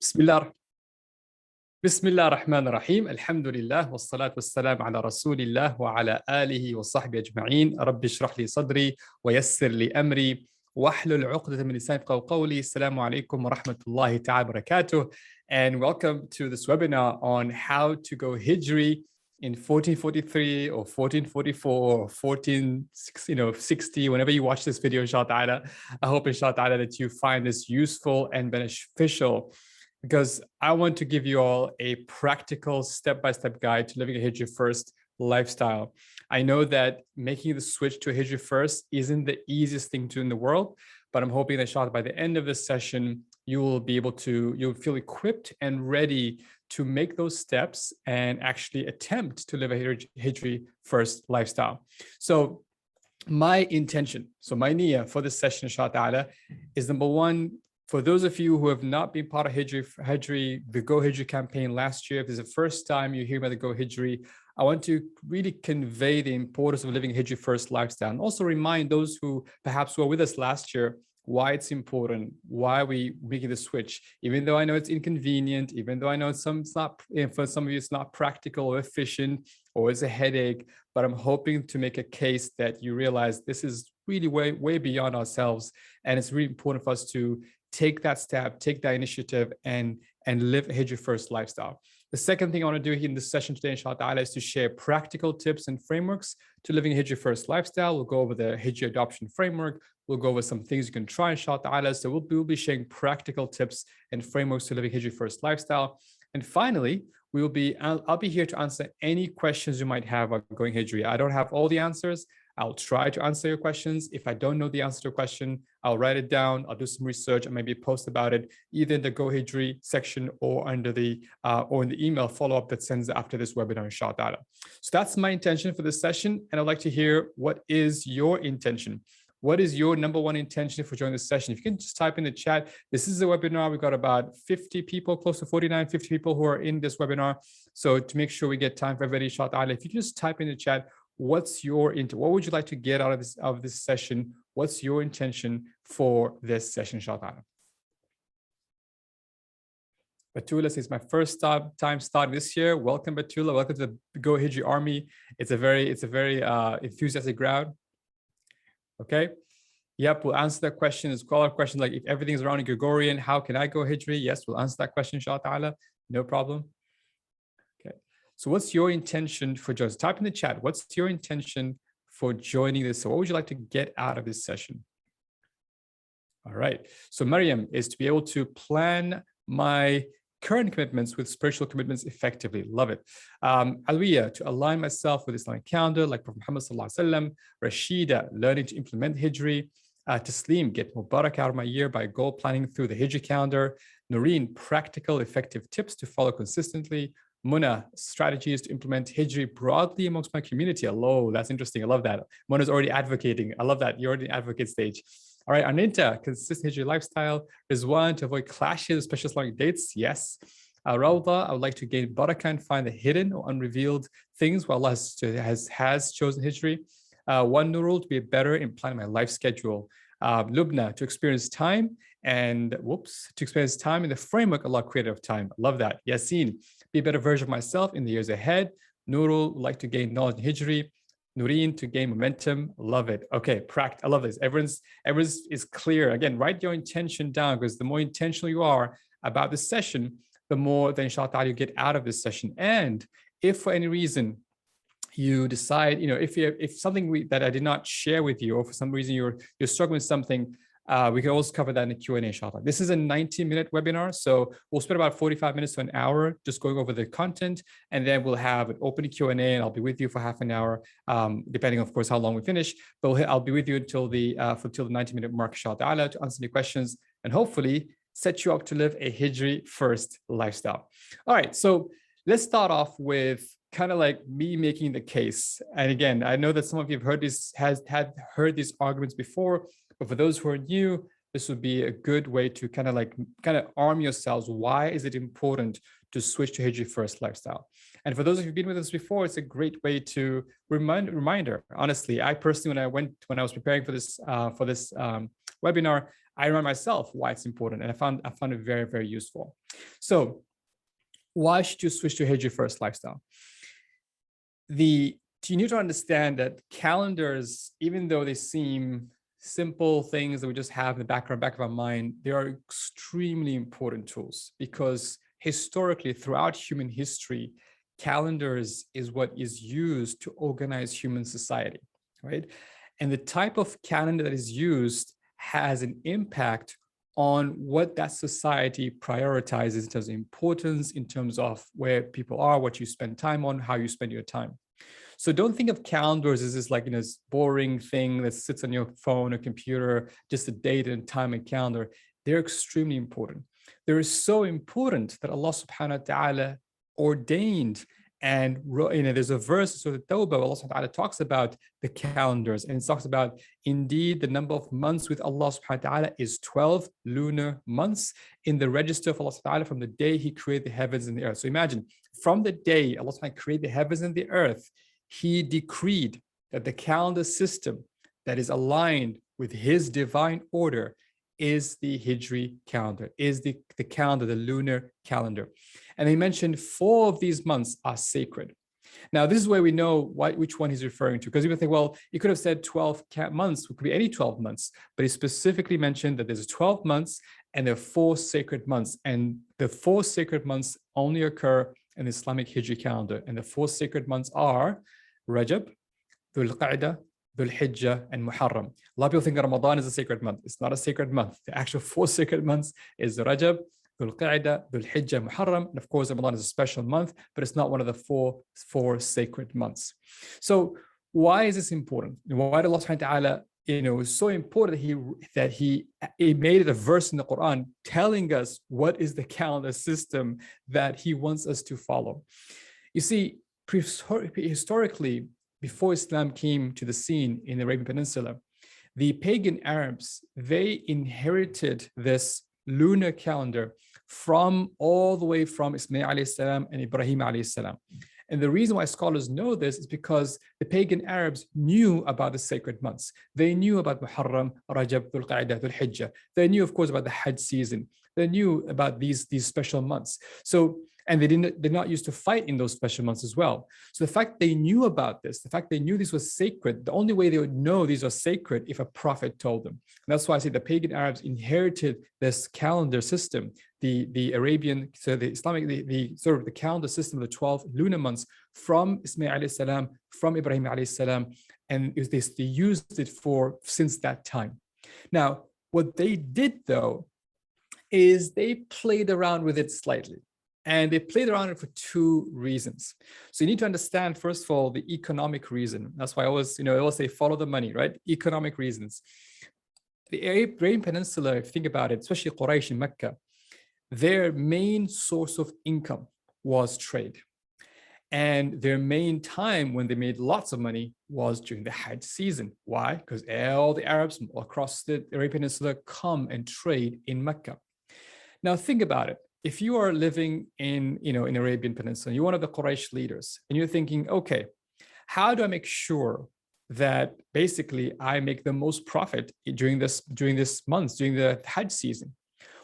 Bismillah. Bismillah ar-Rahman ar-Rahim. Alhamdulillah. Wassalatu wassalam ala Rasulillah wa ala alihi wa sahbihi ajma'in. Rabbi shrah li sadri wa yassir li amri. Wahlul 'uqdatan min lisani yafqahu qawli. Assalamu alaikum wa rahmatullahi ta'ala wa barakatuh. And welcome to this webinar on how to go Hijri in 1443 or 1444 or 1460, whenever you watch this video, inshallah. I hope, inshallah, that you find this useful and beneficial, because I want to give you all a practical step-by-step guide to living a Hijri first lifestyle. I know that making the switch to a Hijri first isn't the easiest thing to do in the world, but I'm hoping that, inshallah, by the end of this session, you'll feel equipped and ready to make those steps and actually attempt to live a Hijri first lifestyle. So my intention, my niyyah for this session, inshallah, is number one, for those of you who have not been part of the Go Hijri campaign last year, if this is the first time you hear about the Go Hijri, I want to really convey the importance of living a Hijri first lifestyle, and also remind those who perhaps were with us last year why it's important, why we making the switch. Even though I know it's inconvenient, even though I know for some of you it's not practical or efficient or it's a headache, but I'm hoping to make a case that you realize this is really way beyond ourselves, and it's really important for us to take that step, take that initiative, and live a Hijri first lifestyle. The second thing I want to do here in this session today, inshallah, is to share practical tips and frameworks to living a Hijri first lifestyle. We'll go over the Hijri adoption framework. We'll go over some things you can try, inshallah. So we'll be sharing practical tips and frameworks to living a Hijri first lifestyle. And finally, I'll be here to answer any questions you might have about going Hijri. I don't have all the answers. I'll try to answer your questions. If I don't know the answer to a question, I'll write it down. I'll do some research and maybe post about it either in the Go Hijri section or under or in the email follow-up that sends after this webinar, inshallah. So that's my intention for this session, and I'd like to hear, what is your intention? What is your number one intention for joining this session? If you can just type in the chat. This is a webinar. We've got about 50 people, close to 49, 50 people who are in this webinar. So to make sure we get time for everybody, inshallah, if you just type in the chat, what would you like to get out of this session? What's your intention for this session, inshallah? Batula says, my first time starting this year. Welcome, Batula. Welcome to the Go Hijri Army. It's a very enthusiastic crowd. Okay. Yep, we'll answer that question. It's called a question like, if everything's around in Gregorian, how can I go Hijri? Yes, we'll answer that question, inshallah. No problem. So what's your intention for joining? Type in the chat. What's your intention for joining this? So what would you like to get out of this session? All right. So Maryam is to be able to plan my current commitments with spiritual commitments effectively. Love it. Alwiya, to align myself with Islamic calendar, like Prophet Muhammad sallallahu alaihi wasallam. Rashida, learning to implement Hijri. Taslim, get Mubarak out of my year by goal planning through the Hijri calendar. Noreen, practical, effective tips to follow consistently. Muna, strategies to implement Hijri broadly amongst my community. Hello, that's interesting. I love that. Muna's already advocating. I love that. You're already in advocate stage. All right, Anita, consistent Hijri lifestyle. Rizwan, to avoid clashes, special Islamic dates. Yes. Rawda, I would like to gain barakah and find the hidden or unrevealed things while Allah has chosen Hijri. One Nurul, to be better in planning my life schedule. Lubna, to experience time in the framework Allah created of time. Love that. Yasin, be a better version of myself in the years ahead. Nurul, would like to gain knowledge in Hijri. Noreen, to gain momentum. Love it. Okay, I love this. Everyone's is clear. Again, write your intention down, because the more intentional you are about this session, the more then inshallah you get out of this session. And if for any reason you decide, if something that I did not share with you, or for some reason you're struggling with something, we can also cover that in the Q&A, inshallah. This is a 90-minute webinar, so we'll spend about 45 minutes to an hour just going over the content, and then we'll have an open Q&A, and I'll be with you for half an hour, depending, of course, how long we finish. But I'll be with you until the 90-minute mark, inshallah, to answer any questions and hopefully set you up to live a Hijri first lifestyle. All right, so let's start off with kind of like me making the case. And again, I know that some of you have heard these arguments before, but for those who are new, this would be a good way to kind of arm yourselves. Why is it important to switch to Hijri first lifestyle? And for those of you who've been with us before, it's a great way to reminder. Honestly, I personally, when I was preparing for this webinar, I remind myself why it's important, and I found it very, very useful. So why should you switch to Hijri first lifestyle? You need to understand that calendars, even though they seem simple things that we just have in the back of our mind, they are extremely important tools, because historically, throughout human history, calendars is what is used to organize human society, right? And the type of calendar that is used has an impact on what that society prioritizes in terms of importance, in terms of where people are, what you spend time on, how you spend your time. So don't think of calendars as this this boring thing that sits on your phone or computer, just a date and time and calendar. They're extremely important. They're so important that Allah subhanahu wa ta'ala ordained, and there's a verse, so the Tawbah, Allah subhanahu wa ta'ala talks about the calendars, and it talks about, indeed, the number of months with Allah subhanahu wa ta'ala is 12 lunar months in the register of Allah subhanahu wa ta'ala from the day He created the heavens and the earth. So imagine, from the day Allah subhanahu wa ta'ala created the heavens and the earth, He decreed that the calendar system that is aligned with His divine order is the Hijri calendar, is the calendar, the lunar calendar. And He mentioned 4 of these months are sacred. Now, this is where we know which one He's referring to, because people think, well, He could have said 12 months, it could be any 12 months, but He specifically mentioned that there's 12 months and there are 4 sacred months. And the 4 sacred months only occur in the Islamic Hijri calendar. And the 4 sacred months are Rajab, Dhul Qa'dah, Dhul Hijjah, and Muharram. A lot of people think Ramadan is a sacred month. It's not a sacred month. The actual 4 sacred months is Rajab, Dhul Qa'dah, Dhul Hijjah, Muharram. And of course, Ramadan is a special month, but it's not one of the four sacred months. So why is this important? Why did Allah subhanahu wa ta'ala, it's so important that he made it a verse in the Quran telling us what is the calendar system that He wants us to follow. You see, historically, before Islam came to the scene in the Arabian Peninsula, the pagan Arabs, they inherited this lunar calendar all the way from Ismail alayhi salam and Ibrahim alayhi salam. And the reason why scholars know this is because the pagan Arabs knew about the sacred months. They knew about Muharram, Rajab, Dhul Qa'dah, Dhul Hijjah. They knew, of course, about the Hajj season. They knew about these special months. And they're not used to fight in those special months as well. So the fact they knew about this, the fact they knew this was sacred, the only way they would know these are sacred if a prophet told them. And that's why I say the pagan Arabs inherited this calendar system, the Arabian, so the Islamic, the sort of the calendar system of the 12 lunar months from Ismail alayhi salam, from Ibrahim alayhi salam, and they used it since that time. Now, what they did though, is they played around with it slightly. And they played around it for 2 reasons. So you need to understand, first of all, the economic reason. That's why I always say follow the money, right? Economic reasons. The Arabian Peninsula, if you think about it, especially Quraysh in Mecca, their main source of income was trade. And their main time when they made lots of money was during the Hajj season. Why? Because all the Arabs across the Arabian Peninsula come and trade in Mecca. Now think about it. If you are living in Arabian Peninsula, you're one of the Quraysh leaders, and you're thinking, okay, how do I make sure that basically I make the most profit during this month, during the Hajj season?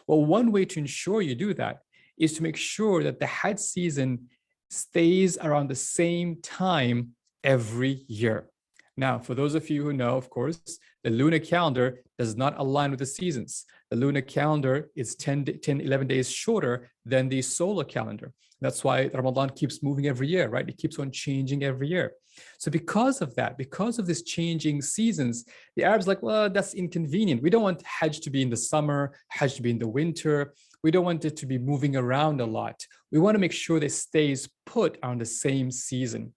Well, one way to ensure you do that is to make sure that the Hajj season stays around the same time every year. Now, for those of you who know, of course, the lunar calendar does not align with the seasons. The lunar calendar is 11 days shorter than the solar calendar. That's why Ramadan keeps moving every year, right? It keeps on changing every year. So because of that, because of this changing seasons, the Arabs are like, well, that's inconvenient. We don't want Hajj to be in the summer, Hajj to be in the winter. We don't want it to be moving around a lot. We want to make sure that it stays put on the same season,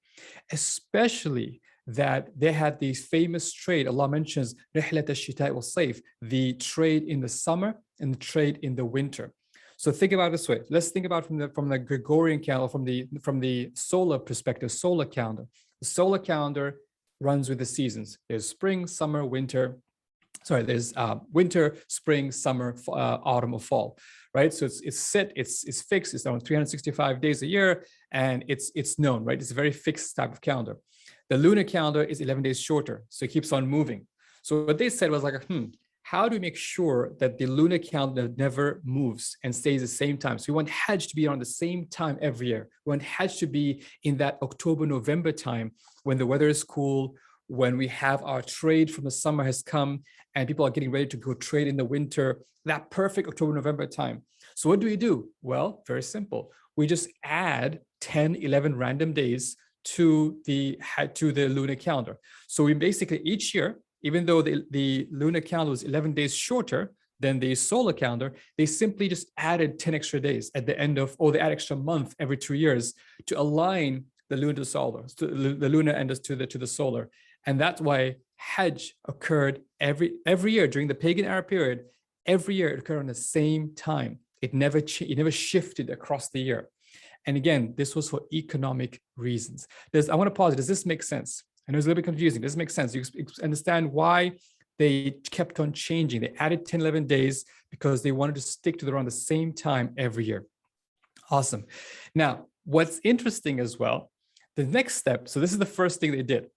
especially that they had these famous trade. Allah mentions رحلة الشتاء والصيف, the trade in the summer and the trade in the winter. So think about it this way. Let's think about from the Gregorian calendar, from the solar perspective, solar calendar. The solar calendar runs with the seasons. There's spring, summer, winter. Sorry, there's winter, spring, summer, autumn, or fall, right? So it's set, it's fixed. It's on 365 days a year, and it's known, right? It's a very fixed type of calendar. The lunar calendar is 11 days shorter, so it keeps on moving. So what they said was like, how do we make sure that the lunar calendar never moves and stays the same time? So we want Hajj to be on the same time every year. We want Hajj to be in that October, November time when the weather is cool, when we have our trade from the summer has come and people are getting ready to go trade in the winter, that perfect October, November time. So what do? Well, very simple. We just add 10, 11 random days to the lunar calendar. So we basically each year, even though the lunar calendar was 11 days shorter than the solar calendar, they simply just added 10 extra days at the end of, or they add extra month every 2 years to align the lunar to solar, to the lunar and to the solar. And that's why Hajj occurred every year during the pagan Arab period. Every year it occurred on the same time. It never shifted across the year. And again, this was for economic reasons. I want to pause. Does this make sense? I know it's a little bit confusing. Does this make sense? You understand why they kept on changing. They added 10, 11 days because they wanted to stick to around the same time every year. Awesome. Now, what's interesting as well, the next step, so this is the first thing they did,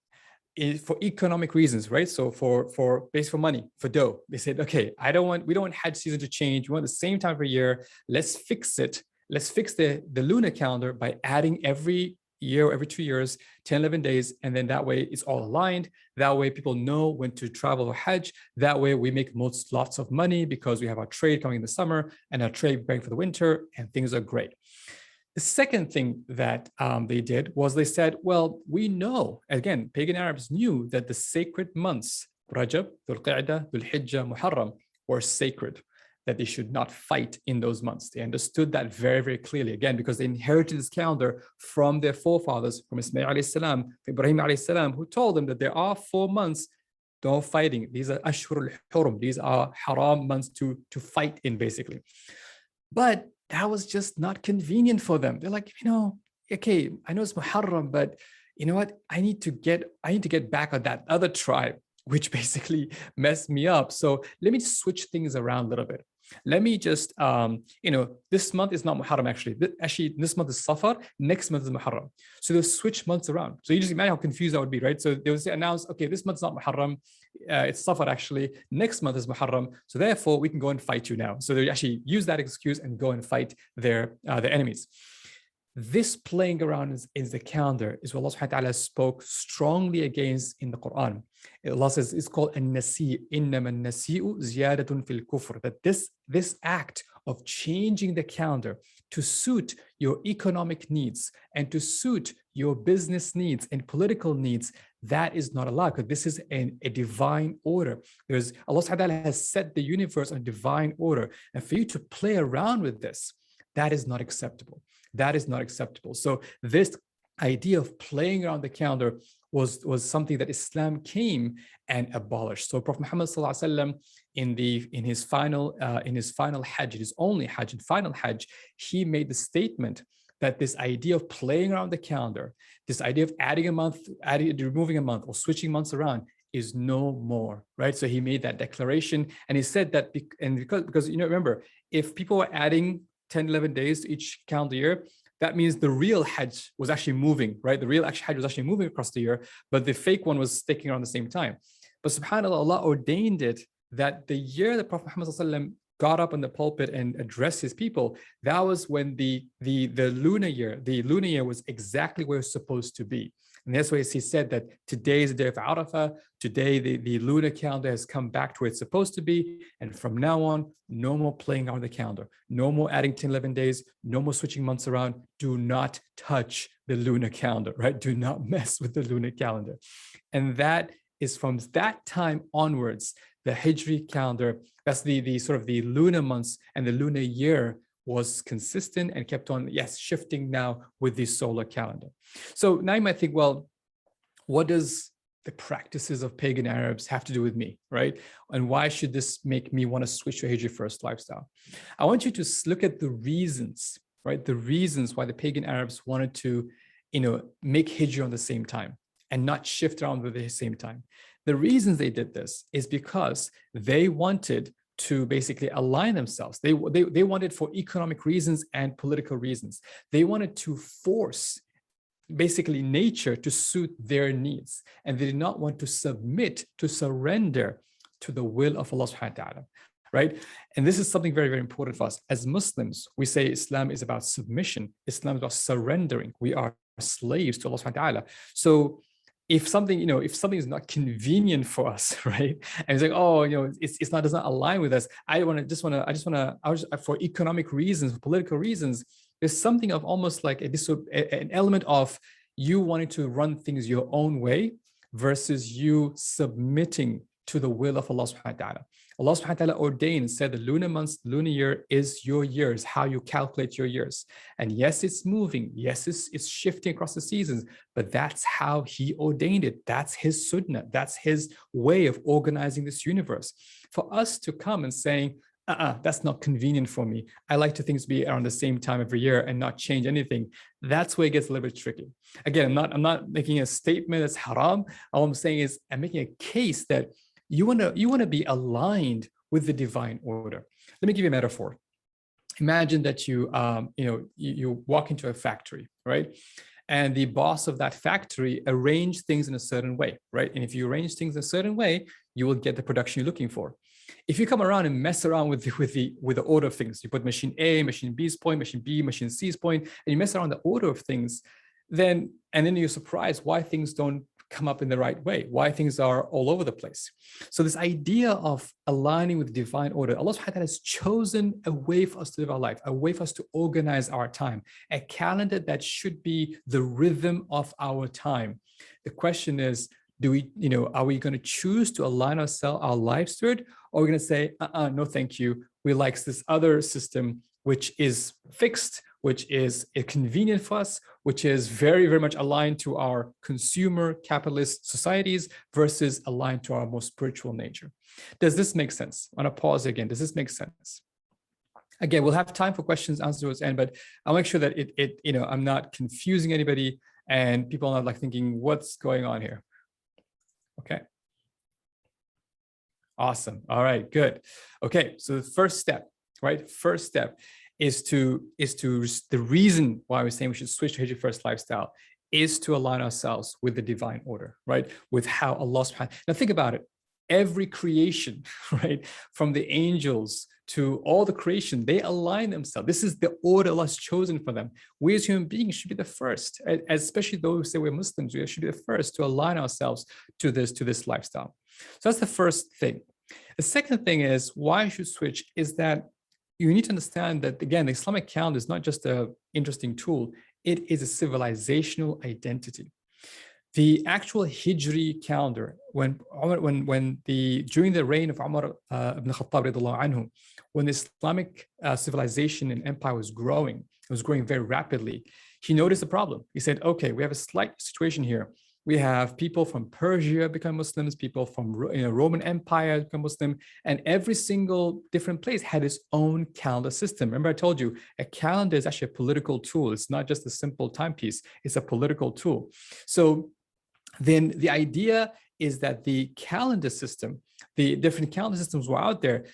is for economic reasons, right? So for money, for dough, they said, okay, we don't want Hajj season to change. We want the same time every year. Let's fix it. Let's fix the lunar calendar by adding every year, every 2 years, 10, 11 days. And then that way it's all aligned. That way people know when to travel for Hajj. That way we make lots of money because we have our trade coming in the summer and our trade preparing for the winter, and things are great. The second thing that they did was they said, well, we know, again, pagan Arabs knew that the sacred months, Rajab, Dhul Qa'dah, Dhul Hijjah, Muharram, were sacred, that they should not fight in those months. They understood that very, very clearly, again, because they inherited this calendar from their forefathers, from Ismail alayhi salam, Ibrahim alayhi salam, who told them that there are 4 months, no fighting. These are Ashhurul Hurum. These are haram months to fight in, basically. But that was just not convenient for them. They're like, okay, I know it's Muharram, but you know what? I need to get back on that other tribe, which basically messed me up. So let me just switch things around a little bit. Let me just, this month is not Muharram actually. This month is Safar, next month is Muharram. So they'll switch months around. So you just imagine how confused that would be, right? So they would announce, okay, this month's not Muharram, it's Safar actually, next month is Muharram. So therefore we can go and fight you now. So they actually use that excuse and go and fight their enemies. This playing around in the calendar is what Allah subhanahu wa ta'ala spoke strongly against in the Quran. Allah says it's called an-nasi, innama an-nasi'u ziyadatun fil kufr, that this act of changing the calendar to suit your economic needs and to suit your business needs and political needs, that is not allowed, because this is a divine order. Allah subhanahu wa ta'ala has set the universe on divine order, and for you to play around with this, that is not acceptable. That is not acceptable. So this idea of playing around the calendar was something that Islam came and abolished. So Prophet Muhammad sallallahu alaihi wasallam in his final Hajj, his only Hajj and final Hajj, he made the statement that this idea of playing around the calendar, this idea of adding a month, removing a month, or switching months around is no more, right? So he made that declaration, and he said that, because remember, if people were adding 10, 11 days to each calendar year, that means the real Hajj was actually moving, right? The real Hajj was actually moving across the year, but the fake one was sticking around the same time. But subhanAllah, Allah ordained it that the year that Prophet Muhammad got up on the pulpit and addressed his people, that was when the lunar year was exactly where it's supposed to be. And that's why he said that today is the day of Arafah. Today, the lunar calendar has come back to where it's supposed to be. And from now on, no more playing on the calendar. No more adding 10, 11 days. No more switching months around. Do not touch the lunar calendar, right? Do not mess with the lunar calendar. And that is from that time onwards, the Hijri calendar, that's the sort of the lunar months and the lunar year, was consistent and kept on, shifting now with the solar calendar. So now you might think, well, what does the practices of pagan Arabs have to do with me, right? And why should this make me want to switch to a Hijri first lifestyle? I want you to look at the reasons, right? The reasons why the pagan Arabs wanted to, make Hijri on the same time and not shift around with the same time. The reasons they did this is because they wanted to basically align themselves. They wanted, for economic reasons and political reasons, they wanted to force basically nature to suit their needs. And they did not want to surrender to the will of Allah subhanahu wa ta'ala, right? And this is something very, very important for us. As Muslims, we say Islam is about submission. Islam is about surrendering. We are slaves to Allah subhanahu wa ta'ala. So if something is not convenient for us, right? And it's like, oh, it's not, does not align with us. For economic reasons, for political reasons, there's something of almost like an element of you wanting to run things your own way versus you submitting to the will of Allah subhanahu wa ta'ala. Allah subhanahu wa ta'ala ordained, said the lunar months, lunar year is your years, how you calculate your years. And yes, it's moving. Yes, it's shifting across the seasons, but that's how he ordained it. That's his sunnah. That's his way of organizing this universe. For us to come and saying, that's not convenient for me. I like to things be around the same time every year and not change anything. That's where it gets a little bit tricky. Again, I'm not making a statement that's haram. All I'm saying is I'm making a case that you want to be aligned with the divine order. Let me give you a metaphor. Imagine that you walk into a factory, right? And the boss of that factory arranged things in a certain way, right? And if you arrange things in a certain way, you will get the production you're looking for. If you come around and mess around with the order of things, you put machine A, machine B's point, machine B, machine C's point, and you mess around the order of things, then you're surprised why things don't come up in the right way, why things are all over the place. So this idea of aligning with divine order, Allah subhanahu wa ta'ala has chosen a way for us to live our life, a way for us to organize our time, a calendar that should be the rhythm of our time. The question is, are we going to choose to align our lives to it, or are we going to say, no, thank you. We like this other system, which is fixed, which is convenient for us, which is very, very much aligned to our consumer capitalist societies versus aligned to our more spiritual nature. Does this make sense? I want to pause again. Does this make sense? Again, we'll have time for questions, answers towards the end, but I'll make sure that I'm not confusing anybody and people are not like thinking, what's going on here? Okay. Awesome. All right, good. Okay, so the first step, right? First step is the reason why we're saying we should switch to Hijri first lifestyle is to align ourselves with the divine order, right? With how Allah subhanahu. Now think about it. Every creation, right? From the angels to all the creation, they align themselves. This is the order Allah's chosen for them. We as human beings should be the first, especially those who say we're Muslims, we should be the first to align ourselves to this lifestyle. So that's the first thing. The second thing is why you should switch is that you need to understand that, again, the Islamic calendar is not just an interesting tool, it is a civilizational identity. The actual Hijri calendar, during the reign of Umar ibn Khattab radiallahu anhu, when the Islamic civilization and empire was growing, it was growing very rapidly, he noticed a problem. He said, okay, we have a slight situation here. We have people from Persia become Muslims, people from Roman Empire become Muslim, and every single different place had its own calendar system. Remember I told you, a calendar is actually a political tool. It's not just a simple timepiece, it's a political tool. So then the idea is that the calendar system, the different calendar systems were out there.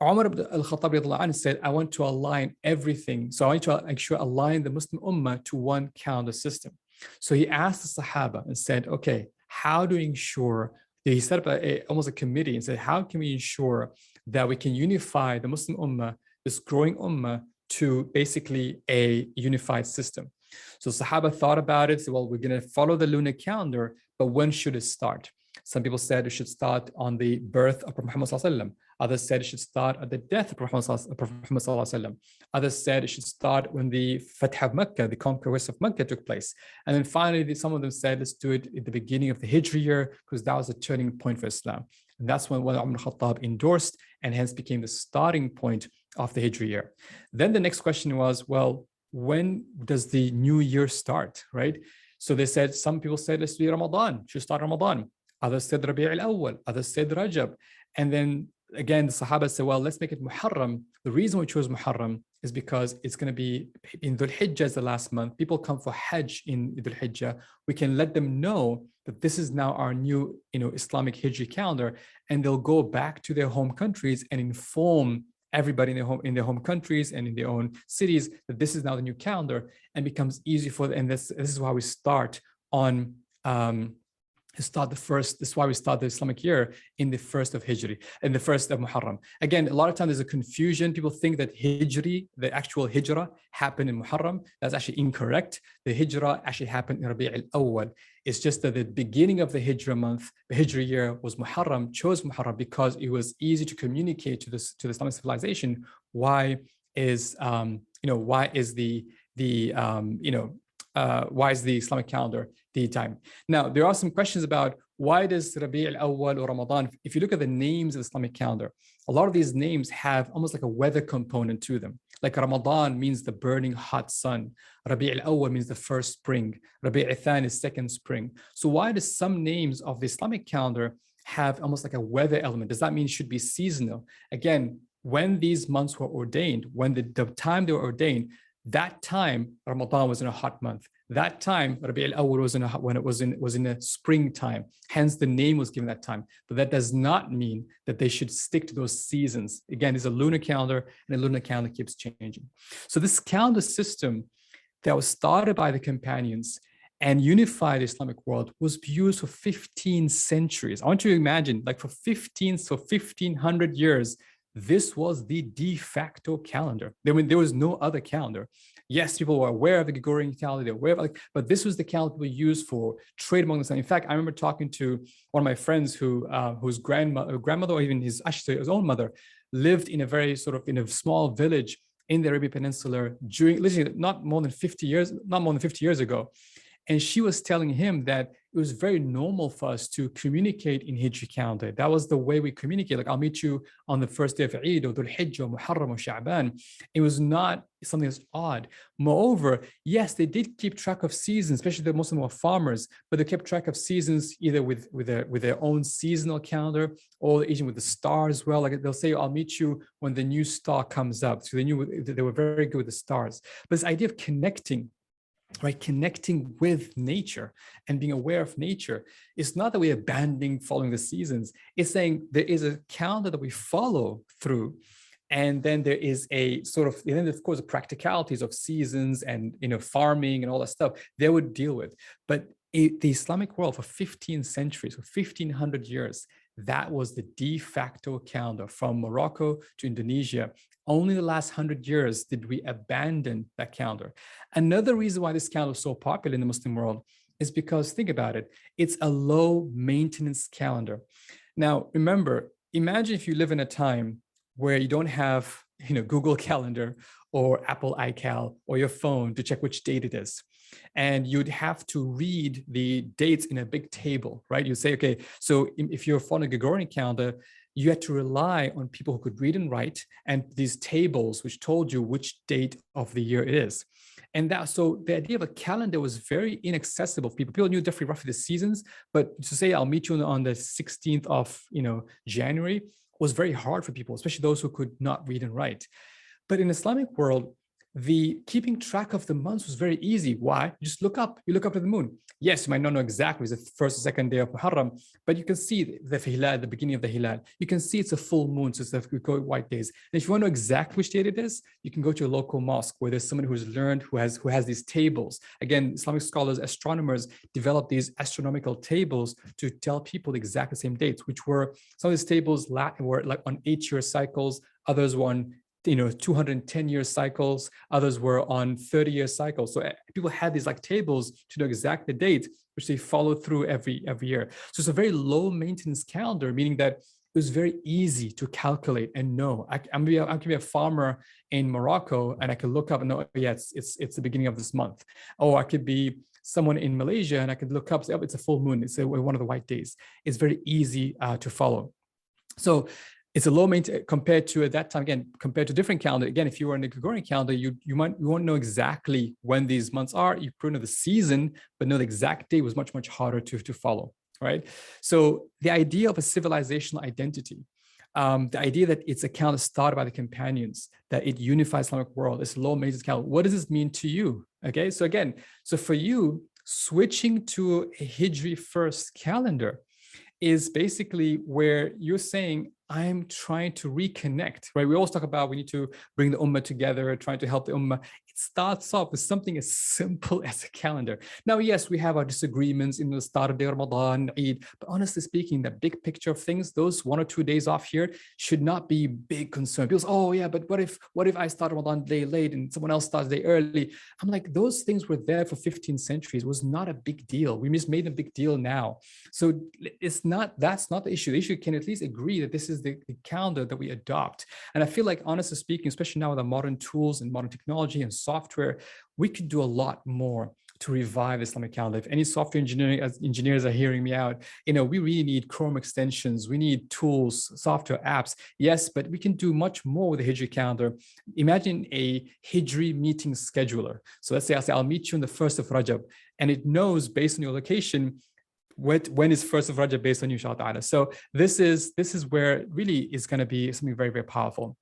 Umar ibn al-Khattab said, I want to align everything. So I want to actually align the Muslim Ummah to one calendar system. So he asked the Sahaba and said, okay, how do we ensure, he set up almost a committee and said, how can we ensure that we can unify the Muslim Ummah, this growing Ummah, to basically a unified system? So Sahaba thought about it, said, well, we're going to follow the lunar calendar, but when should it start? Some people said it should start on the birth of Prophet Muhammad sallallahu alaihi wasallam. Others said it should start at the death of Prophet Muhammad sallallahu alaihi wasallam. Others said it should start when the Fath of Mecca, the conquest of Mecca, took place. And then finally, some of them said, let's do it at the beginning of the Hijri year, because that was a turning point for Islam. And that's when Umar ibn Khattab endorsed and hence became the starting point of the Hijri year. Then the next question was, well, when does the new year start, right? So they said, some people said, let's do Ramadan, should start Ramadan. Others said Rabi' al-Awwal, others said Rajab. And then again, the Sahaba said, well, let's make it Muharram. The reason we chose Muharram is because it's going to be in Dhul Hijjah is the last month. People come for Hajj in Dhul Hijjah. We can let them know that this is now our new, Islamic Hijri calendar, and they'll go back to their home countries and inform everybody in their home countries and in their own cities that this is now the new calendar, and becomes easy for them. And this is why we start on start the first. This is why we start the Islamic year in the first of Hijri, in the first of Muharram. Again, a lot of times there's a confusion. People think that Hijri, the actual Hijrah, happened in Muharram. That's actually incorrect. The Hijrah actually happened in Rabi' al-Awwal. It's just that the beginning of the Hijrah month, the Hijri year, was Muharram, chose Muharram because it was easy to communicate to this, to the Islamic civilization why is why is the why is the Islamic calendar the time. Now, there are some questions about why does Rabi' al-Awwal or Ramadan, if you look at the names of the Islamic calendar, a lot of these names have almost like a weather component to them. Like Ramadan means the burning hot sun. Rabi' al-Awwal means the first spring. Rabi' al-Thani is second spring. So why do some names of the Islamic calendar have almost like a weather element? Does that mean it should be seasonal? Again, when these months were ordained, when the time they were ordained, that time Ramadan was in a hot month. That time Rabi' al-Awwal was in a springtime. Hence the name was given that time. But that does not mean that they should stick to those seasons. Again, it's a lunar calendar, and the lunar calendar keeps changing. So this calendar system that was started by the companions and unified the Islamic world was used for 15 centuries. I want you to imagine, like for 1500 years, this was the de facto calendar. There was no other calendar. Yes, people were aware of the Gregorian calendar, they were aware of, but this was the calendar we used for trade among themselves. In fact, I remember talking to one of my friends whose grandmother, or even his own mother, lived in a very in a small village in the Arabian Peninsula during, literally not more than 50 years ago. And she was telling him that it was very normal for us to communicate in Hijri calendar. That was the way we communicate. Like, I'll meet you on the first day of Eid or Dhul Hijjah or Muharram or Sha'ban. It was not something that's odd. Moreover, yes, they did keep track of seasons, especially most of them were farmers, but they kept track of seasons either with their own seasonal calendar or even with the stars as well. Like they'll say, I'll meet you when the new star comes up. So they were very good with the stars. But this idea of connecting with nature and being aware of nature, it's not that we're abandoning following the seasons. It's saying there is a calendar that we follow through. And then there is a and then of course the practicalities of seasons and farming and all that stuff they would deal with. But the Islamic world for 15 centuries, for 1500 years, that was the de facto calendar from Morocco to Indonesia. Only the last 100 years did we abandon that calendar. Another reason why this calendar is so popular in the Muslim world is because, think about it, it's a low maintenance calendar. Now, remember, imagine if you live in a time where you don't have Google Calendar or Apple iCal or your phone to check which date it is. And you'd have to read the dates in a big table, right? You say, okay, so if you're following a Gregorian calendar, you had to rely on people who could read and write, and these tables which told you which date of the year it is. And so the idea of a calendar was very inaccessible for people. People knew definitely roughly the seasons, but to say I'll meet you on the 16th of January was very hard for people, especially those who could not read and write. But in Islamic world, the keeping track of the months was very easy. Why? You just look up. You look up to the moon. Yes, you might not know exactly it's the first or second day of Muharram, but you can see the hilal, the beginning of the hilal. You can see it's a full moon, so it's we call it white days. And if you want to know exactly which date it is, you can go to a local mosque where there's someone who's learned, who has these tables. Again, Islamic scholars, astronomers developed these astronomical tables to tell people the exact same dates, which were, some of these tables were like on 8-year cycles, others were on 210-year cycles, others were on 30-year cycles. So people had these like tables to know exact the date, which they follow through every year. So it's a very low maintenance calendar, meaning that it was very easy to calculate and know. I can be a farmer in Morocco and I can look up and know, yeah, it's the beginning of this month. Or I could be someone in Malaysia and I could look up, say, oh, it's a full moon. It's one of the white days. It's very easy to follow. So it's a low maintenance compared to, at that time, again, compared to different calendar. Again, if you were in the Gregorian calendar, you won't know exactly when these months are. You probably know the season, but know the exact day was much, much harder to follow, right? So the idea of a civilizational identity, the idea that it's a calendar started by the companions, that it unifies Islamic world, it's a low maintenance calendar. What does this mean to you? Okay, so again, so for you, switching to a Hijri first calendar is basically where you're saying, I'm trying to reconnect, right? We always talk about we need to bring the ummah together, trying to help the ummah. It starts off with something as simple as a calendar. Now, yes, we have our disagreements in the start of the Ramadan, Eid, but honestly speaking, the big picture of things, those 1 or 2 days off here should not be big concern. People say, oh yeah, but what if I start Ramadan day late and someone else starts day early? I'm like, those things were there for 15 centuries. It was not a big deal. We just made a big deal now. So that's not the issue. The issue can at least agree that this is the calendar that we adopt. And I feel like, honestly speaking, especially now with the modern tools and modern technology and software, we could do a lot more to revive the Islamic calendar. If any software engineers are hearing me out, we really need Chrome extensions. We need tools, software, apps. Yes, but we can do much more with the Hijri calendar. Imagine a Hijri meeting scheduler. So let's say I'll meet you on the 1st of Rajab, and it knows based on your location when is 1st of Rajab based on you, inshallah. So this is where it really is going to be something very, very powerful.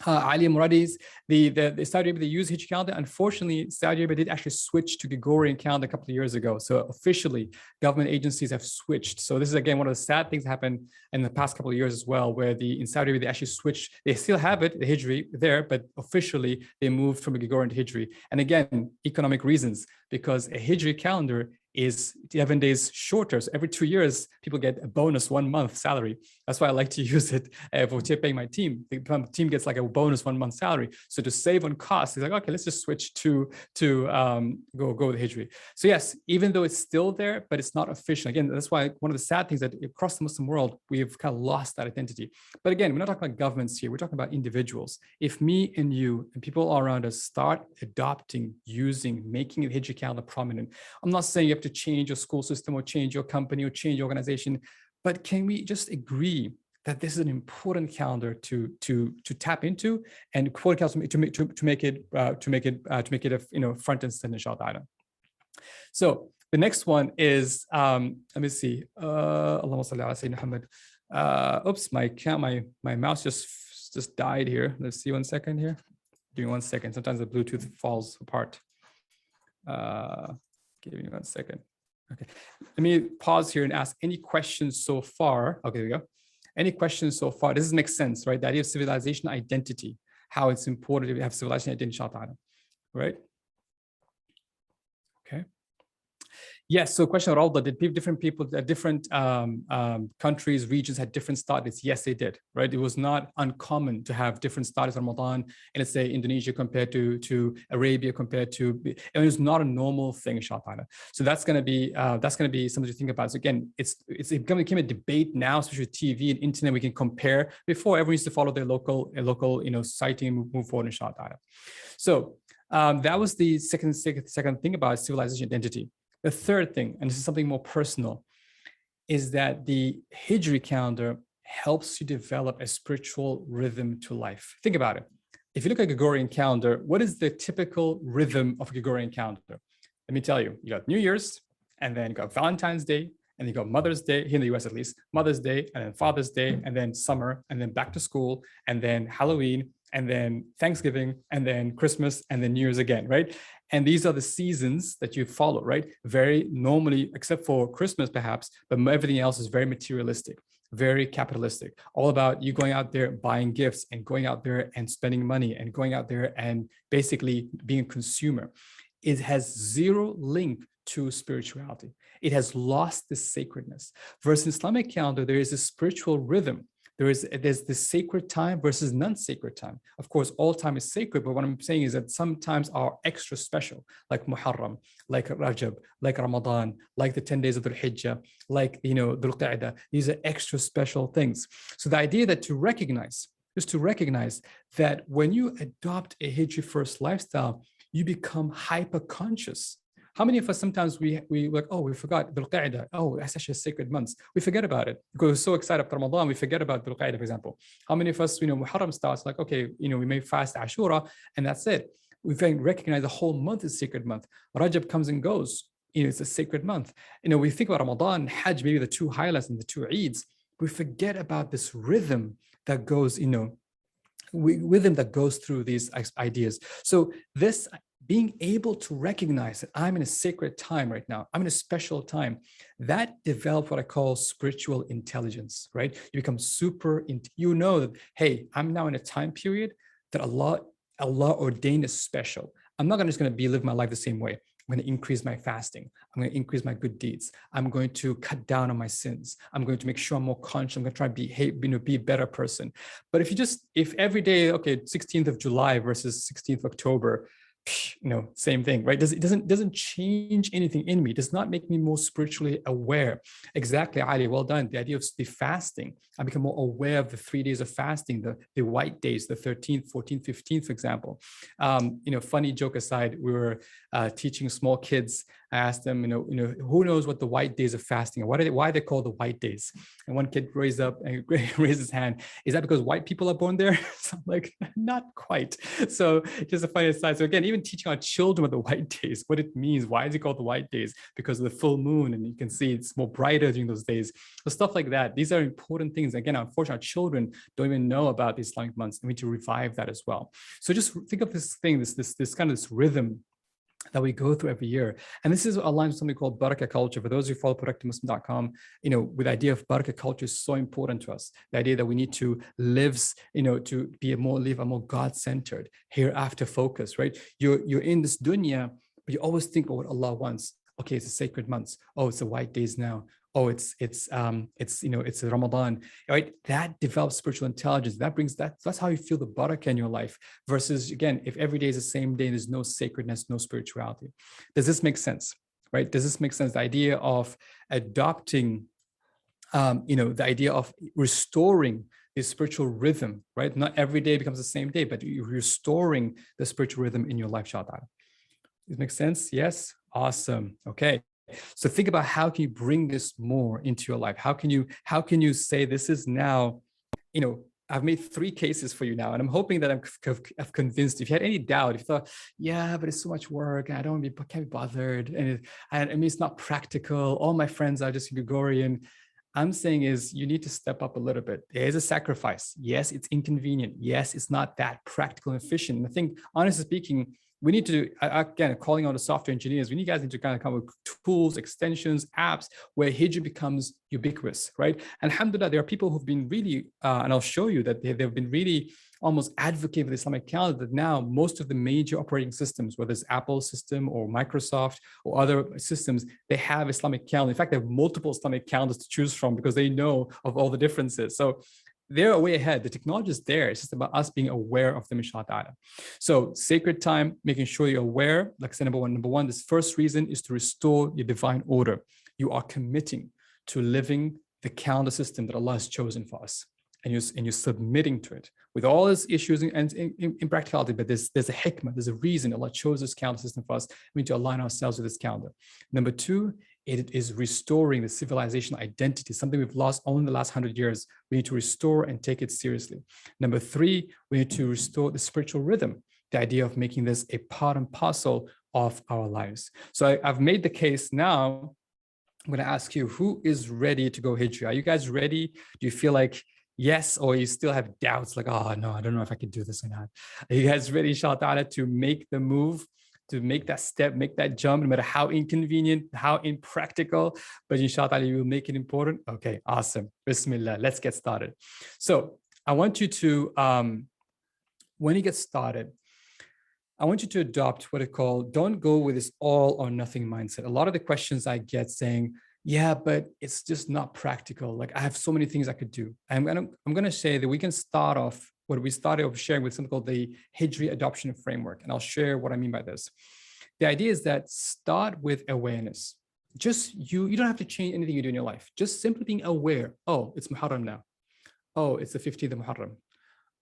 Ali Muradi's, the Saudi Arabia, they use Hijri calendar. Unfortunately, Saudi Arabia did actually switch to Gregorian calendar a couple of years ago. So officially, government agencies have switched. So this is, again, one of the sad things that happened in the past couple of years as well, where in Saudi Arabia, they actually switched. They still have it, the Hijri there, but officially they moved from a Gregorian to Hijri. And again, economic reasons, because a Hijri calendar is 11 days shorter. So every 2 years, people get a bonus 1 month salary. That's why I like to use it for paying my team. The team gets like a bonus 1 month salary. So to save on costs, it's like, okay, let's just switch to go with Hijri. So yes, even though it's still there, but it's not official. Again, that's why one of the sad things that across the Muslim world, we've kind of lost that identity. But again, we're not talking about governments here. We're talking about individuals. If me and you and people all around us start adopting, using, making the Hijri calendar prominent, I'm not saying you have to change your school system or change your company or change your organization, but can we just agree that this is an important calendar to tap into, and important calendar to make it a front and center, inshallah. So the next one is let me see. Allahumma salli ala Sayyidina Muhammad. Oops, my mouse just died here. Let's see 1 second here. Give me 1 second. Sometimes the Bluetooth falls apart. Give me 1 second. Okay, let me pause here and ask any questions so far. Okay, there we go. Any questions so far? Does this make sense, right? The idea of civilization identity, how it's important to have civilization identity, inshallah, right? Okay. Yes, so question about Rawda, did different people, different countries, regions had different start dates? Yes, they did, right? It was not uncommon to have different start dates on Ramadan, and let's say Indonesia compared to Arabia compared to, it was not a normal thing, inshallah. So that's going to be something to think about. So again, it became a debate now, especially with TV and internet. We can compare. Before, everyone used to follow their local society and move forward, inshallah. So that was the second thing about civilization identity. The third thing, and this is something more personal, is that the Hijri calendar helps you develop a spiritual rhythm to life. Think about it. If you look at Gregorian calendar, what is the typical rhythm of a Gregorian calendar? Let me tell you, you got New Year's, and then you got Valentine's Day, and you got Mother's Day, here in the US at least, Mother's Day, and then Father's Day, and then summer, and then back to school, and then Halloween, and then Thanksgiving, and then Christmas, and then New Year's again, right? And these are the seasons that you follow, right? Very normally, except for Christmas perhaps, but everything else is very materialistic, very capitalistic, all about you going out there buying gifts and going out there and spending money and going out there and basically being a consumer. It has zero link to spirituality. It has lost the sacredness. Versus Islamic calendar, there is a spiritual rhythm. There's the sacred time versus non-sacred time. Of course, all time is sacred, but what I'm saying is that sometimes are extra special, like Muharram, like Rajab, like Ramadan, like the 10 days of the Hijjah, like Dhul Qa'dah. These are extra special things. So the idea that to recognize that when you adopt a Hijri first lifestyle, you become hyper conscious. How many of us sometimes we like, oh, we forgot Dhul Qa'dah. Oh, that's actually a sacred month. We forget about it because we're so excited about Ramadan. We forget about Dhul Qa'dah, for example. How many of us, Muharram starts like, okay, we may fast Ashura and that's it. We recognize the whole month is a sacred month. Rajab comes and goes. It's a sacred month. We think about Ramadan, Hajj, maybe the two highlights and the two Eids. We forget about this rhythm that goes, rhythm that goes through these ideas. So this being able to recognize that I'm in a sacred time right now, I'm in a special time, that develops what I call spiritual intelligence, right? You become you know that, hey, I'm now in a time period that Allah ordained is special. I'm not just going to live my life the same way. I'm going to increase my fasting. I'm going to increase my good deeds. I'm going to cut down on my sins. I'm going to make sure I'm more conscious. I'm going to try to be a better person. But if every day, okay, 16th of July versus 16th of October, same thing, right? It doesn't change anything in me. It does not make me more spiritually aware. Exactly, Ali, well done. The idea of the fasting, I become more aware of the 3 days of fasting, the white days, the 13th, 14th, 15th, for example. Funny joke aside, we were teaching small kids. I asked them, who knows what the white days of fasting are? Why are they called the white days? And one kid raised his hand. Is that because white people are born there? So I'm like, not quite. So just a funny aside. So again, even teaching our children what the white days, what it means. Why is it called the white days? Because of the full moon, and you can see it's more brighter during those days. So stuff like that. These are important things. Again, unfortunately, our children don't even know about the Islamic months. We need to revive that as well. So just think of this thing, this kind of this rhythm that we go through every year. And this is aligned with something called barakah culture. For those who follow productivemuslim.com, with the idea of barakah culture is so important to us. The idea that we need to live, to live a more God-centered, hereafter focus, right? You're in this dunya, but you always think about what Allah wants. Okay, it's the sacred months. Oh, it's the white days now. Oh, it's Ramadan, right? That develops spiritual intelligence. That's how you feel the barakah in your life. Versus, again, if every day is the same day, there's no sacredness, no spirituality. Does this make sense, right? Does this make sense? The idea of adopting, the idea of restoring the spiritual rhythm, right? Not every day becomes the same day, but you're restoring the spiritual rhythm in your life, inshallah. Does it make sense? Yes? Awesome. Okay. So think about how can you bring this more into your life? How can you say this is now, I've made 3 cases for you now, and I'm hoping that I've convinced you. If you had any doubt, if you thought, yeah, but it's so much work, and I can't be bothered, and I mean, it's not practical. All my friends are just Gregorian. I'm saying is you need to step up a little bit. There is a sacrifice. Yes, it's inconvenient. Yes, it's not that practical and efficient. And I think, honestly speaking, we need to, again, calling on the software engineers, we guys need to kind of come with tools, extensions, apps, where Hijri becomes ubiquitous, right? And alhamdulillah, there are people who've been really, and I'll show you that they've been really almost advocating for the Islamic calendar, that now most of the major operating systems, whether it's Apple system or Microsoft or other systems, they have Islamic calendar. In fact, they have multiple Islamic calendars to choose from because they know of all the differences. So they're way ahead. The technology is there. It's just about us being aware of them, inshallah. So sacred time, making sure you're aware. Like I said, number one, this first reason is to restore your divine order. You are committing to living the calendar system that Allah has chosen for us. And you're submitting to it with all its issues and in practicality, but there's a hikmah, there's a reason Allah chose this calendar system for us. We need to align ourselves with this calendar. Number 2, it is restoring the civilizational identity, something we've lost only in the last 100 years. We need to restore and take it seriously. Number 3, we need to restore the spiritual rhythm, the idea of making this a part and parcel of our lives. So I've made the case now. I'm going to ask you, who is ready to go Hijri? Are you guys ready? Do you feel like yes, or you still have doubts like, oh, no, I don't know if I can do this or not? Are you guys ready, inshallah, to make the move, to make that step, make that jump, no matter how inconvenient, how impractical, but inshallah, you will make it important? Okay, awesome. Bismillah, let's get started. So I want you to, when you get started, I want you to adopt what I call, don't go with this all or nothing mindset. A lot of the questions I get saying, yeah, but it's just not practical. Like I have so many things I could do. I'm going to say that we can start off what we started off sharing with something called the Hijri adoption framework. And I'll share what I mean by this. The idea is that start with awareness. Just you don't have to change anything you do in your life. Just simply being aware. Oh, it's Muharram now. Oh, it's the 15th of Muharram.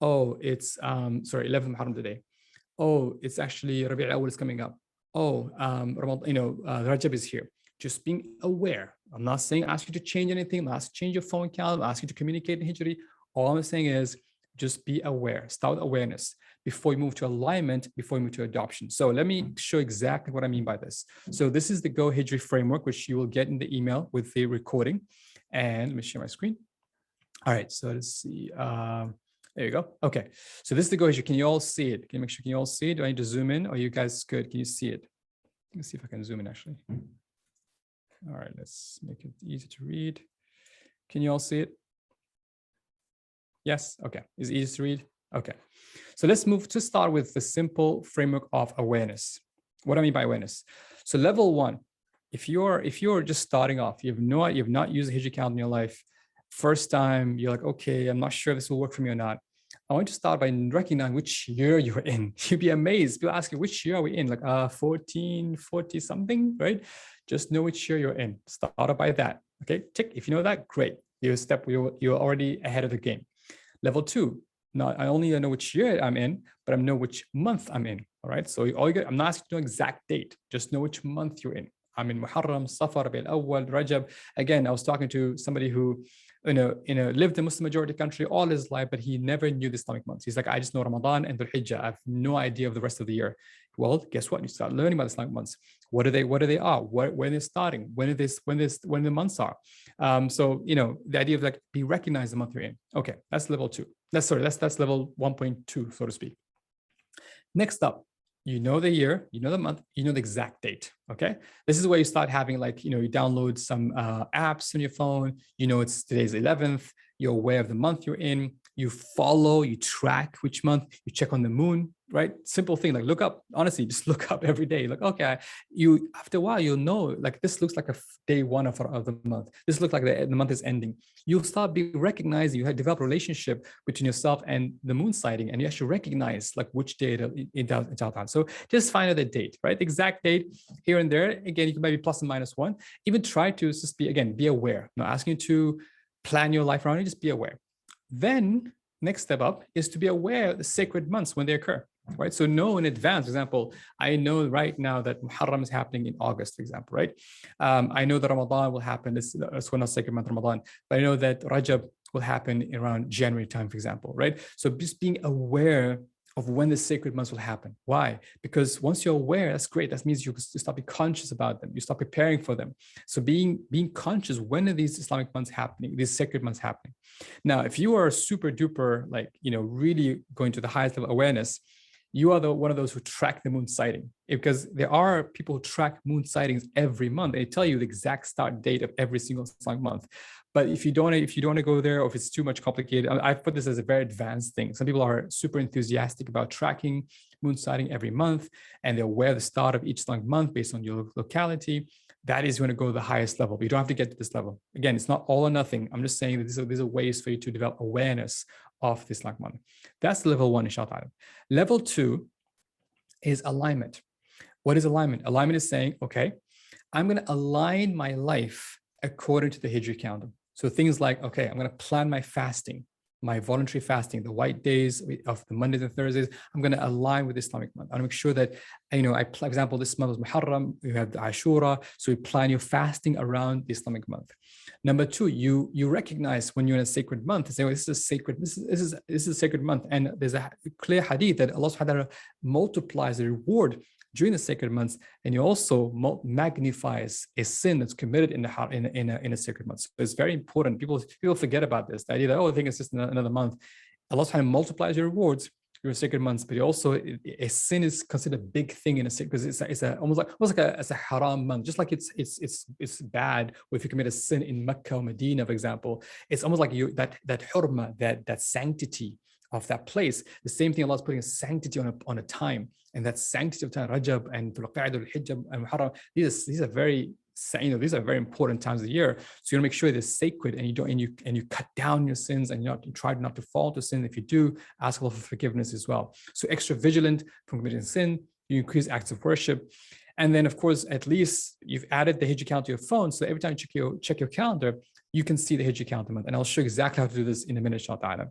Oh, it's 11th Muharram today. Oh, it's actually Rabi' al-Awwal is coming up. Oh, Rajab is here. Just being aware. I'm not saying ask you to change anything. I'm not asking you to change your phone calendar. I'm asking you to communicate in Hijri. All I'm saying is just be aware. Start with awareness before you move to alignment, before you move to adoption. So let me show exactly what I mean by this. So this is the Go Hijri framework, which you will get in the email with the recording. And let me share my screen. All right, so let's see. There you go. Okay. So this is the goal. Can you all see it? Can you make sure, can you all see it? Do I need to zoom in? Or are you guys good? Can you see it? Let me see if I can zoom in actually. All right, let's make it easy to read. Can you all see it? Yes, okay. Is it easy to read? Okay. So let's move to start with the simple framework of awareness. What do I mean by awareness? So level one, if you're just starting off, you've not used a Hijri calendar in your life, first time, you're like, okay, I'm not sure if this will work for me or not. I want you to start by recognizing which year you're in. You'd be amazed. People ask you, which year are we in? Like 1440 something, right? Just know which year you're in. Start out by that. Okay, tick. If you know that, great. You're already ahead of the game. Level two, not I only know which year I'm in, but I know which month I'm in. All right. So I'm not asking you to know exact date. Just know which month you're in. I'm in Muharram, Safar, Rabi al-Awwal, Rajab. Again, I was talking to somebody who lived in a Muslim majority country all his life, but he never knew the Islamic months. He's like, I just know Ramadan and Dhul Hijjah. I have no idea of the rest of the year. Well, guess what? You start learning about the Islamic months. What are they? When they're starting? When the months are? So the idea of like be recognized the month you're in. Okay, that's level two. That's level 1.2, so to speak. Next up, you know the year, you know the month, you know the exact date. Okay, this is where you start having like you download some apps on your phone. It's today's 11th. You're aware of the month you're in. You follow, you track which month. You check on the moon. Right? Simple thing, like look up, honestly, just look up every day. Like, okay, after a while, you'll know, like this looks like a day one of the month. This looks like the month is ending. You'll start being recognized. You have developed a relationship between yourself and the moon sighting, and you actually recognize like which day it's out. So just find out the date, right? The exact date here and there. Again, you can maybe plus and minus one. Even try to just be aware. I'm not asking you to plan your life around it, just be aware. Then next step up is to be aware of the sacred months when they occur. Right. So know in advance, for example, I know right now that Muharram is happening in August, for example, right? I know that Ramadan will happen. That's one of the sacred month, Ramadan. But I know that Rajab will happen around January time, for example, right? So just being aware of when the sacred months will happen. Why? Because once you're aware, that's great. That means you start being conscious about them. You start preparing for them. So being conscious, when are these Islamic months happening, these sacred months happening? Now, if you are super duper, like, really going to the highest level of awareness, you are one of those who track the moon sighting, because there are people who track moon sightings every month. They tell you the exact start date of every single Islamic month. But if you don't want to go there, or if it's too much complicated, I've put this as a very advanced thing. Some people are super enthusiastic about tracking moon sighting every month, and they're aware of the start of each Islamic month based on your locality. That is going to go to the highest level, but you don't have to get to this level. Again, it's not all or nothing. I'm just saying that these are ways for you to develop awareness of this Islamic month. That's level one, inshallah. Level two is alignment. What is alignment? Alignment is saying, okay, I'm going to align my life according to the Hijri calendar. So things like, okay, I'm going to plan my fasting, my voluntary fasting, the white days of the Mondays and Thursdays. I'm going to align with Islamic month. I want to make sure that, for example, this month is Muharram, you have the Ashura, so you plan your fasting around the Islamic month. Number two, you recognize when you're in a sacred month, say, well, this is a sacred month, and there's a clear hadith that Allah subhanahu wa ta'ala multiplies the reward during the sacred months, and he also magnifies a sin that's committed in a sacred month. So it's very important. People forget about this. The idea that, I think it's just another month. Allah subhanahu wa ta'ala multiplies your rewards during sacred months, but also a sin is considered a big thing in a sacred, because it's almost like a haram month. Just like it's bad if you commit a sin in Mecca or Medina, for example. It's almost like that hurma, that sanctity of that place. The same thing, Allah is putting a sanctity on a time, and that sanctity of time, Rajab and Dhul Hijjah and Muharram, these are very, these are very important times of the year. So you want to make sure they're sacred, and you cut down your sins, and you try not to fall to sin. If you do, ask Allah for forgiveness as well. So extra vigilant from committing sin. You increase acts of worship. And then, of course, at least you've added the Hijri calendar to your phone. So every time you check your calendar, you can see the Hijri calendar month. And I'll show you exactly how to do this in a minute, inshallah.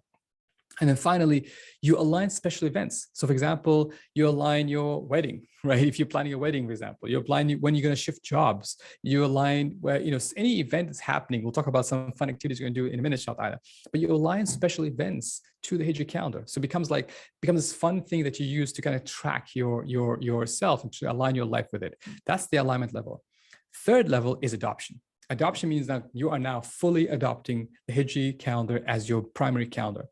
And then finally, you align special events. So for example, you align your wedding, right? If you're planning a wedding, for example, you align when you're going to shift jobs, you align where, any event that's happening. We'll talk about some fun activities you're going to do in a minute, inshallah. But you align special events to the Hijri calendar. So it becomes this fun thing that you use to kind of track yourself and to align your life with it. That's the alignment level. Third level is adoption. Adoption means that you are now fully adopting the Hijri calendar as your primary calendar.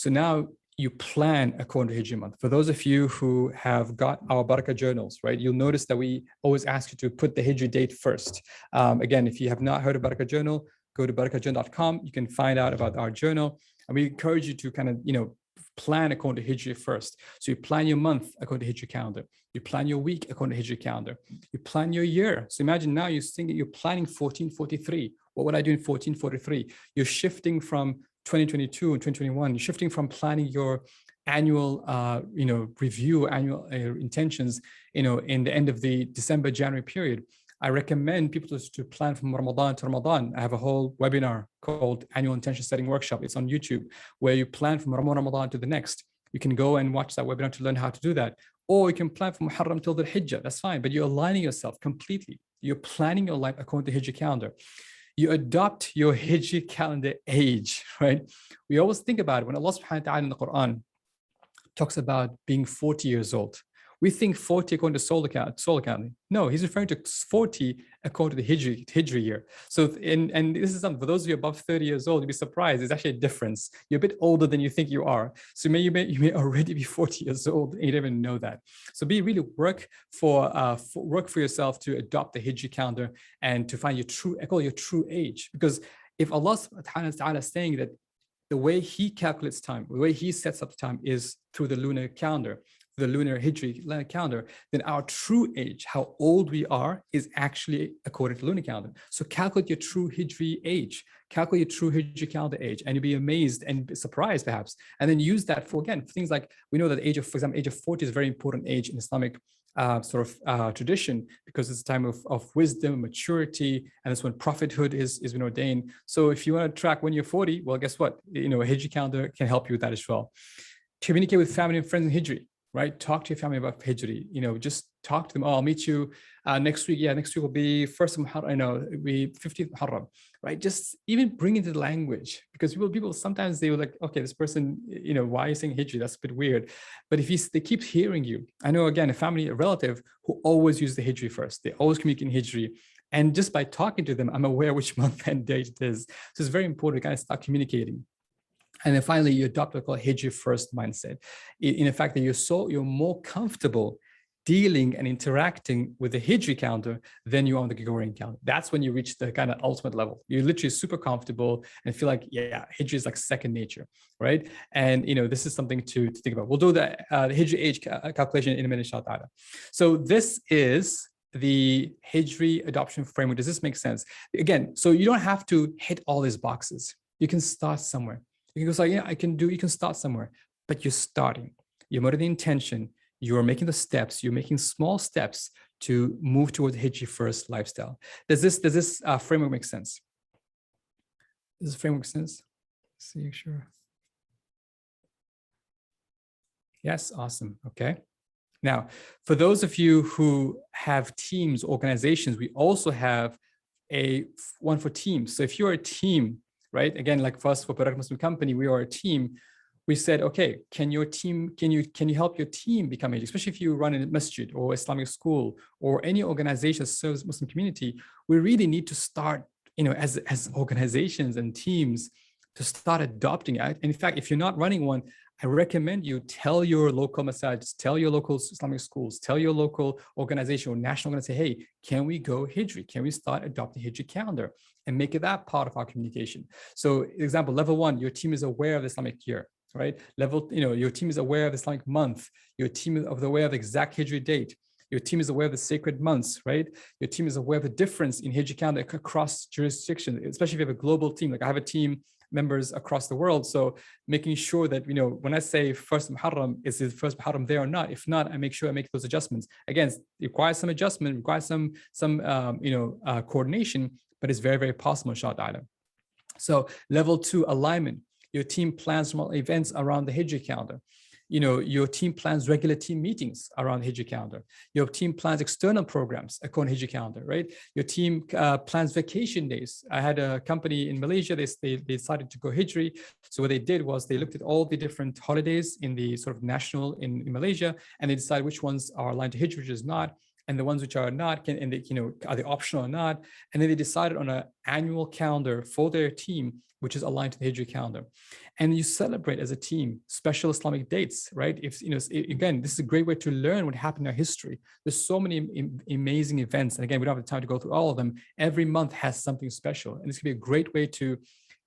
So now you plan according to Hijri month. For those of you who have got our Barakah journals, right, you'll notice that we always ask you to put the Hijri date first. Again, if you have not heard of Barakah journal, go to barakahjournal.com. You can find out about our journal. And we encourage you to kind of, plan according to Hijri first. So you plan your month according to Hijri calendar. You plan your week according to Hijri calendar. You plan your year. So imagine now you're planning 1443. What would I do in 1443? You're shifting from 2022 and 2021. You're shifting from planning your annual, review, annual intentions, in the end of the December, January period. I recommend people to plan from Ramadan to Ramadan. I have a whole webinar called Annual Intention Setting Workshop. It's on YouTube, where you plan from Ramadan to the next. You can go and watch that webinar to learn how to do that. Or you can plan from Muharram till the Hijjah. That's fine, but you're aligning yourself completely. You're planning your life according to Hijri calendar. You adopt your Hijri calendar age, right? We always think about it when Allah subhanahu wa ta'ala in the Quran talks about being 40 years old. We think 40 according to solar counting. No, he's referring to 40 according to the Hijri year. So, and this is something for those of you above 30 years old, you'd be surprised. There's actually a difference. You're a bit older than you think you are. So you may already be 40 years old and you don't even know that. So work for yourself to adopt the Hijri calendar and to find your true age. Because if Allah subhanahu wa ta'ala is saying that the way he calculates time, the way he sets up time is through the lunar calendar, the lunar Hijri calendar, then our true age, how old we are, is actually according to the lunar calendar. So calculate your true Hijri age, calculate your true Hijri calendar age, and you'll be amazed and surprised perhaps. And then use that for things like, we know that for example, age of 40 is a very important age in Islamic tradition, because it's a time of wisdom, maturity, and it's when prophethood is been ordained. So if you want to track when you're 40, well, guess what? A Hijri calendar can help you with that as well. Communicate with family and friends in Hijri. Right? Talk to your family about Hijri. Just talk to them. Oh, I'll meet you next week. Yeah, next week will be 1st of Muharram, it'll be 15th Muharram, right? Just even bring into the language, because people sometimes they were like, okay, this person, why are you saying Hijri? That's a bit weird. But if they keep hearing you, I know again, a relative who always use the Hijri first. They always communicate in Hijri. And just by talking to them, I'm aware which month and date it is. So it's very important to kind of start communicating. And then finally, you adopt what we call Hijri first mindset. In the fact that you're more comfortable dealing and interacting with the Hijri calendar than you are on the Gregorian calendar. That's when you reach the kind of ultimate level. You're literally super comfortable and feel like, yeah, Hijri is like second nature, right? And this is something to think about. We'll do the Hijri age calculation in a minute, inshallah. So this is the Hijri adoption framework. Does this make sense? Again, so you don't have to hit all these boxes. You can start somewhere. You can go say, yeah, you can start somewhere, but you're starting. You're more the intention. You're making the steps. You're making small steps to move towards Hijri first lifestyle. Does this framework make sense? Does this framework make sense? Let's see, sure. Yes, awesome. Okay. Now, for those of you who have teams, organizations, we also have one for teams. So if you're a team, right? Again, like for us, for Pagan Muslim Company, we are a team. We said, okay, can you help your team become Hijri? Especially if you run a masjid or Islamic school or any organization that serves Muslim community, we really need to start, as organizations and teams to start adopting it. And in fact, if you're not running one, I recommend you tell your local masajids, tell your local Islamic schools, tell your local organization or national organization, hey, can we go Hijri? Can we start adopting Hijri calendar and make it that part of our communication? So example, level 1, your team is aware of the Islamic year, right? Your team is aware of the Islamic month. Your team is aware of the exact Hijri date. Your team is aware of the sacred months, right? Your team is aware of the difference in Hijri calendar across jurisdictions, especially if you have a global team. Like I have a team members across the world. So making sure that, when I say first Muharram, is the first Muharram there or not? If not, I make sure I make those adjustments. Again, it requires some adjustment, requires some coordination, but it's very, very possible, inshallah. So level 2, alignment. Your team plans small events around the Hijri calendar. Your team plans regular team meetings around Hijri calendar. Your team plans external programs according to Hijri calendar, right? Your team plans vacation days. I had a company in Malaysia, they decided to go Hijri. So what they did was they looked at all the different holidays in the sort of national in Malaysia, and they decided which ones are aligned to Hijri, which is not. and the ones which are not can, and they, are they optional or not? And then they decided on an annual calendar for their team, which is aligned to the Hijri calendar. And you celebrate as a team special Islamic dates, right? If again, this is a great way to learn what happened in our history. There's so many amazing events, and again, we don't have the time to go through all of them. Every month has something special, and this can be a great way to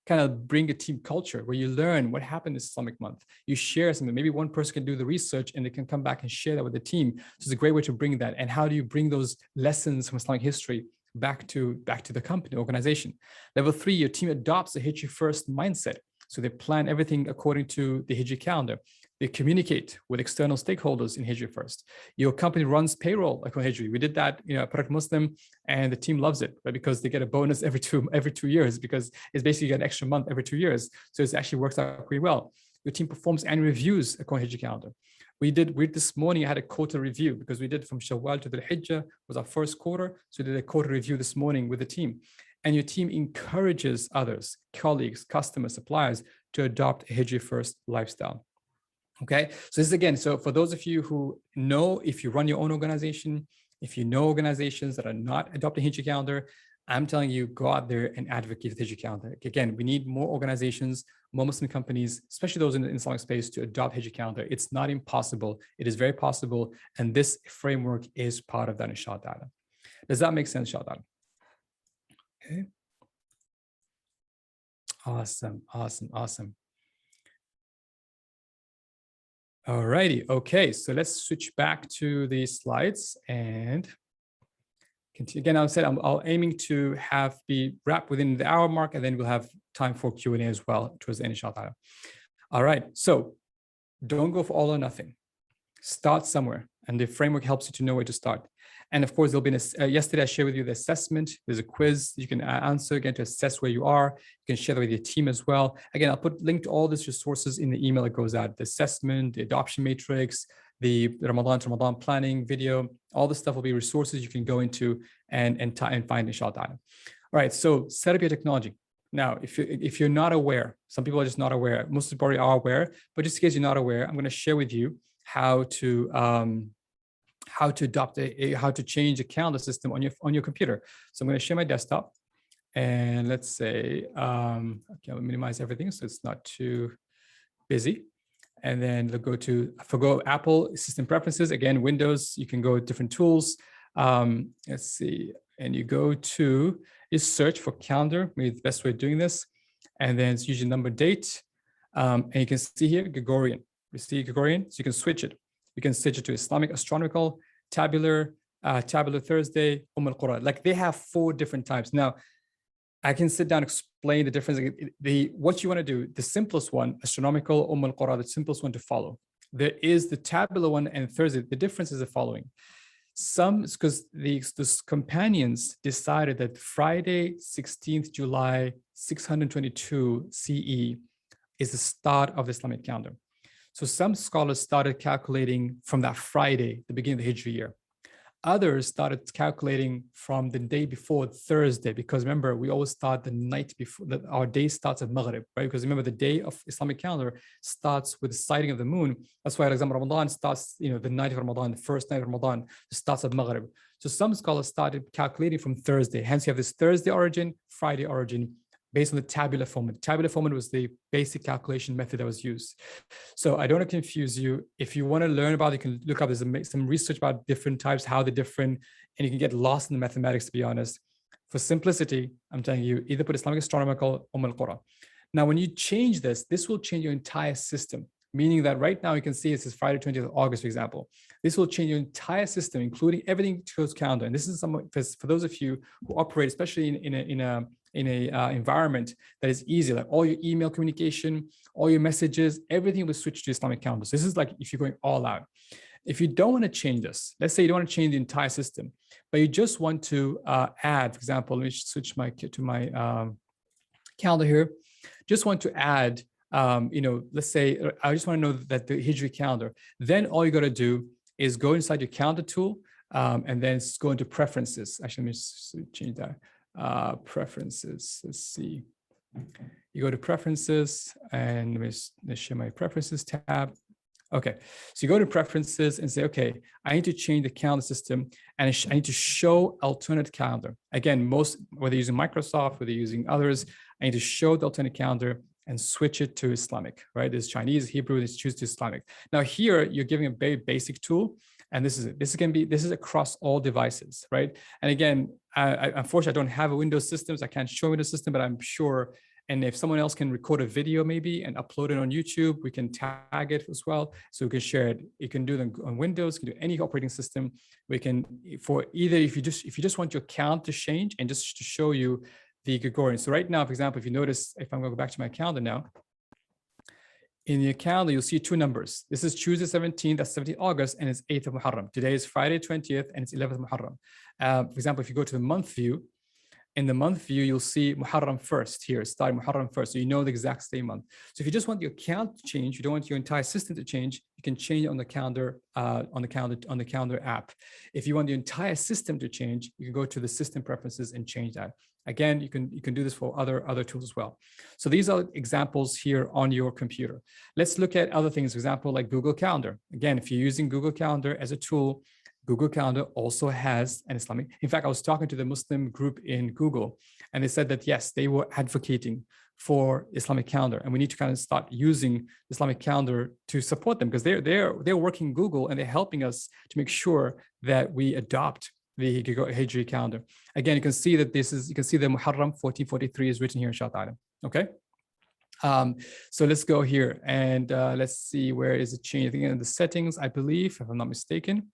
kind of bring a team culture where you learn what happened this Islamic month. You share something. Maybe one person can do the research and they can come back and share that with the team. So it's a great way to bring that. And how do you bring those lessons from Islamic history back to the company, organization? Level 3, your team adopts a Hijri first mindset. So they plan everything according to the Hijri calendar. They communicate with external stakeholders in Hijri first. Your company runs payroll like on Hijri. We did that, at Product Muslim, and the team loves it, right? Because they get a bonus every two years, because it's basically an extra month every 2 years. So it actually works out pretty well. Your team performs annual reviews according to Hijri calendar. We this morning, I had a quarter review because we did from Shawwal to the Hijjah was our first quarter. So we did a quarter review this morning with the team. And your team encourages others, colleagues, customers, suppliers to adopt a Hijri first lifestyle. Okay, so this is again, so for those of you who know, if you run your own organization, if you know organizations that are not adopting Hijri calendar, I'm telling you, go out there and advocate for the Hijri calendar. Again, we need more organizations, more Muslim companies, especially those in the Islamic space, to adopt Hijri calendar. It's not impossible. It is very possible. And this framework is part of that, inshallah. Does that make sense, inshallah? Okay. Awesome, awesome, awesome. All righty. Okay, so let's switch back to the slides and continue. Again, I'm aiming to be wrapped within the hour mark, and then we'll have time for Q&A as well towards the end, inshallah. All right, so don't go for all or nothing. Start somewhere, and the framework helps you to know where to start. And of course, there'll be yesterday I shared with you the assessment. There's a quiz you can answer again to assess where you are. You can share that with your team as well. Again, I'll put link to all these resources in the email that goes out: the assessment, the adoption matrix, the Ramadan to Ramadan planning video. All this stuff will be resources you can go into and find, inshallah. All right, so set up your technology. Now, if you're not aware, some people are just not aware. Most of you probably are aware, but just in case you're not aware, I'm going to share with you how to adopt how to change a calendar system on your computer. So I'm going to share my desktop, and let's say okay, I'll minimize everything so it's not too busy. And then go Apple system preferences. Again, Windows, you can go with different tools. Let's see, and you search for calendar, maybe the best way of doing this, and then it's usually number date, and you can see here Gregorian. You see Gregorian, so you can switch it. You can switch it to Islamic astronomical, tabular, tabular Thursday, Qura. Like they have 4 different types. Now, I can sit down and explain the difference. What you want to do, the simplest one, astronomical, Qura, the simplest one to follow. There is the tabular one and Thursday. The difference is the following. Because the companions decided that Friday, 16th July, 622 CE is the start of the Islamic calendar. So some scholars started calculating from that Friday, the beginning of the Hijri year. Others started calculating from the day before Thursday, because remember, we always start the night before, our day starts at Maghrib, right? Because remember, the day of Islamic calendar starts with the sighting of the moon. That's why, for example, Ramadan starts, the night of Ramadan, the first night of Ramadan starts at Maghrib. So some scholars started calculating from Thursday. Hence, you have this Thursday origin, Friday origin, based on the tabular format. Tabular format was the basic calculation method that was used. So I don't want to confuse you. If you want to learn about it, you can look up, there's some research about different types, how they're different, and you can get lost in the mathematics, to be honest. For simplicity, I'm telling you, either put Islamic astronomical or Qura. Now, when you change this will change your entire system, meaning that right now you can see this is Friday, 20th of August, for example. This will change your entire system, including everything to its calendar. And this is for those of you who operate, especially in a environment that is easy, like all your email communication, all your messages, everything will switch to Islamic calendar. So this is like if you're going all out. If you don't want to change this, let's say you don't want to change the entire system, but you just want to add, for example, let me switch to my calendar here. Just want to add, let's say I just want to know that the Hijri calendar. Then all you got to do is go inside your calendar tool, and then go into preferences. Actually, let me change that. Preferences. Let's see. You go to preferences, and let me share my preferences tab. Okay, so you go to preferences and say, okay, I need to change the calendar system and I need to show alternate calendar. Again, whether using Microsoft, whether using others, I need to show the alternate calendar and switch it to Islamic, right? There's Chinese, Hebrew, let's choose to Islamic. Now here, you're giving a very basic tool, and this is across all devices, right? And again, unfortunately, I don't have a Windows system, so I can't show Windows system, but I'm sure, and if someone else can record a video maybe and upload it on YouTube, we can tag it as well. So we can share it. You can do them on Windows, you can do any operating system. We can, for either, if you just want your count to change and just to show you the Gregorian. So right now, for example, if you notice, if I'm going to go back to my calendar now, in your calendar, you'll see two numbers. This is Tuesday 17th, that's 17th August, and it's 8th of Muharram. Today is Friday 20th, and it's 11th of Muharram. For example, if you go to the month view, in the month view, you'll see Muharram 1st here, starting Muharram 1st. So you know the exact same month. So if you just want your count to change, you don't want your entire system to change, you can change it on the calendar, on the calendar app. If you want the entire system to change, you can go to the system preferences and change that. Again, you can do this for other tools as well. So these are examples here on your computer. Let's look at other things, for example, like Google Calendar. Again, if you're using Google Calendar as a tool, Google Calendar also has an Islamic. In fact, I was talking to the Muslim group in Google, and they said that, yes, they were advocating for Islamic calendar, and we need to kind of start using Islamic calendar to support them, because they're working Google and they're helping us to make sure that we adopt the Hijri calendar. Again, you can see that you can see the Muharram 1443 is written here, inshallah. Okay. So let's go here and let's see, where is it changed? I think in the settings, I believe, if I'm not mistaken.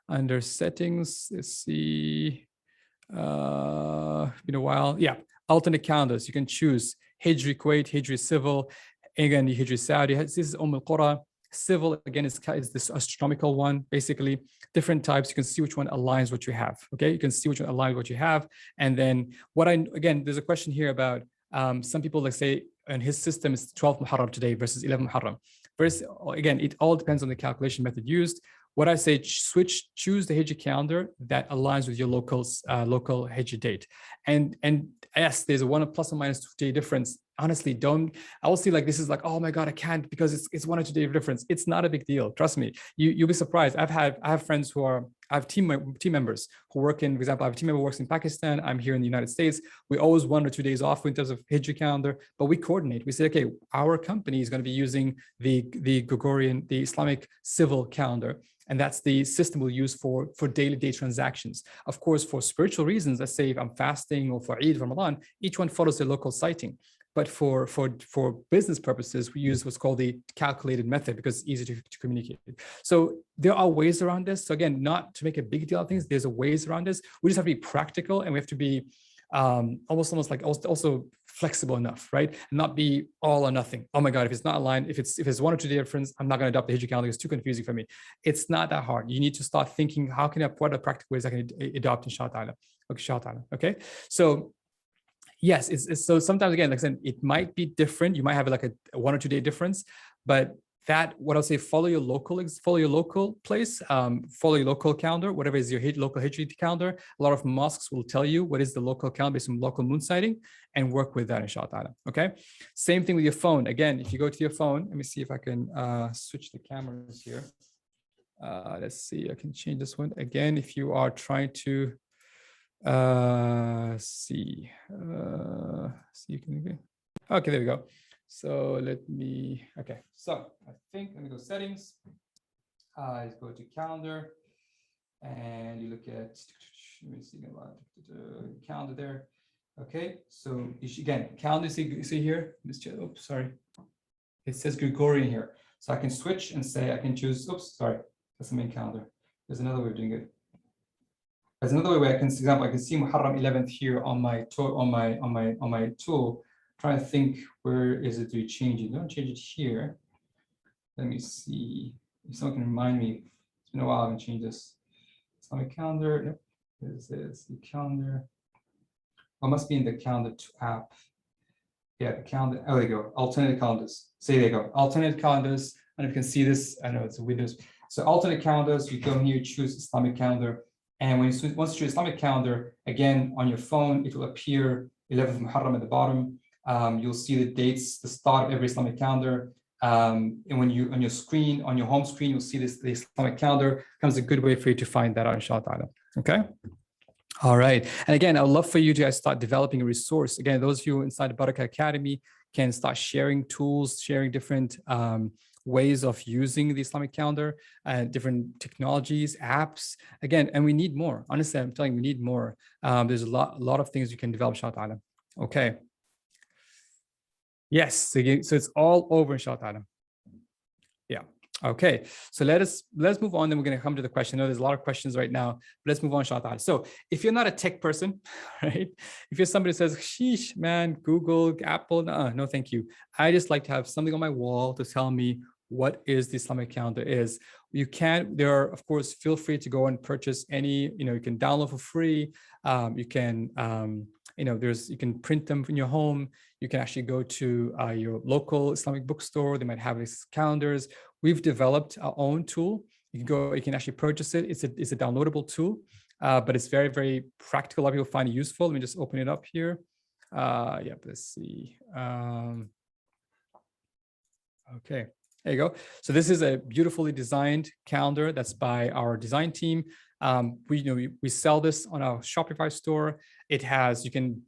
Under settings, let's see, been a while. Yeah, alternate calendars. You can choose Hijri Kuwait, Hijri Civil, again, the Hijri Saudi. This is Al-Qura. Civil, again, is this astronomical one, basically. Different types. You can see which one aligns what you have. Okay, you can see which one aligns what you have. And then again, there's a question here about some people, like say, and his system is 12 Muharram today versus 11 Muharram. Again, it all depends on the calculation method used. What I say, choose the Hijri calendar that aligns with your local Hijri date. And yes, there's a 1 plus or minus 2 day difference. Honestly, I will see like, this is like, oh my God, I can't, because it's 1 or 2 day difference. It's not a big deal. Trust me. You'll be surprised. I have friends I have team members who work in, for example, I have a team member who works in Pakistan. I'm here in the United States. We always 1 or 2 days off in terms of Hijri calendar, but we coordinate. We say, okay, our company is going to be using the Gregorian, the Islamic civil calendar. And that's the system we'll use for daily day transactions. Of course, for spiritual reasons, let's say if I'm fasting or for Eid, Ramadan, each one follows their local sighting. But for business purposes, we use what's called the calculated method, because it's easy to communicate. So there are ways around this. So again, not to make a big deal of things, there's a ways around this. We just have to be practical, and we have to be almost like also flexible enough, right? And not be all or nothing. Oh my God, if it's not aligned, if it's 1 or 2 day difference, I'm not going to adopt the Hijri calendar. It's too confusing for me. It's not that hard. You need to start thinking, what are practical ways I can adopt, inshallah. Okay. So yes, so sometimes, again, like I said, it might be different. You might have like a 1 or 2 day difference, but what I'll say, follow your local place, follow your local calendar, whatever is your local Hijri calendar. A lot of mosques will tell you what is the local calendar based on local moon sighting, and work with that, inshallah. Okay. Same thing with your phone. Again, if you go to your phone, let me see if I can switch the cameras here. Let's see, I can change this one. Again, if you are trying to see you can, okay, there we go. So okay, so I think let me go settings, go to calendar, and you look at, let me see about the calendar there. Okay, so again, calendar, you see here, oops, sorry, it says Gregorian here. So I can switch and say, I can choose, oops, sorry, that's the main calendar. There's another way of doing it. There's another way where I can, for example, I can see Muharram 11th here on my tool. Trying to think, where is it to change it? Don't change it here. Let me see if someone can remind me. It's been a while. I haven't changed this. It's on my calendar. Yep, this is the calendar. Oh, it must be in the calendar app. Yeah, the calendar. Oh, there you go. Alternate calendars. So there you go. Alternate calendars. And you can see this. I know it's a Windows. So alternate calendars. You go here, choose Islamic calendar. And once you choose Islamic calendar, again, on your phone, it will appear 11th Muharram at the bottom. You'll see the dates, the start of every Islamic calendar. And when you on your screen, on your home screen, you'll see the Islamic calendar. Becomes a good way for you to find that out, inshallah ta'ala. Okay. All right. And again, I would love for you to guys start developing a resource. Again, those of you inside the Barakah Academy can start sharing tools, sharing different ways of using the Islamic calendar and different technologies, apps. Again, and we need more. Honestly, I'm telling you, we need more. There's a lot of things you can develop, inshallah ta'ala. Okay. Yes. So it's all over, inshallah ta'ala. Yeah. Okay, so let's move on. Then we're going to come to the question. I know there's a lot of questions right now, but let's move on, inshallah. So if you're not a tech person, right? If you're somebody who says, sheesh, man, Google, Apple, no, thank you. I just like to have something on my wall to tell me what is the Islamic calendar is. You can, there are, of course, feel free to go and purchase any, you can download for free. You can, you can print them in your home. You can actually go to your local Islamic bookstore. They might have these calendars. We've developed our own tool. You can actually purchase it. It's a downloadable tool, but it's very, very practical. A lot of people find it useful. Let me just open it up here. Let's see. Okay, there you go. So this is a beautifully designed calendar that's by our design team. We sell this on our Shopify store. It has, you can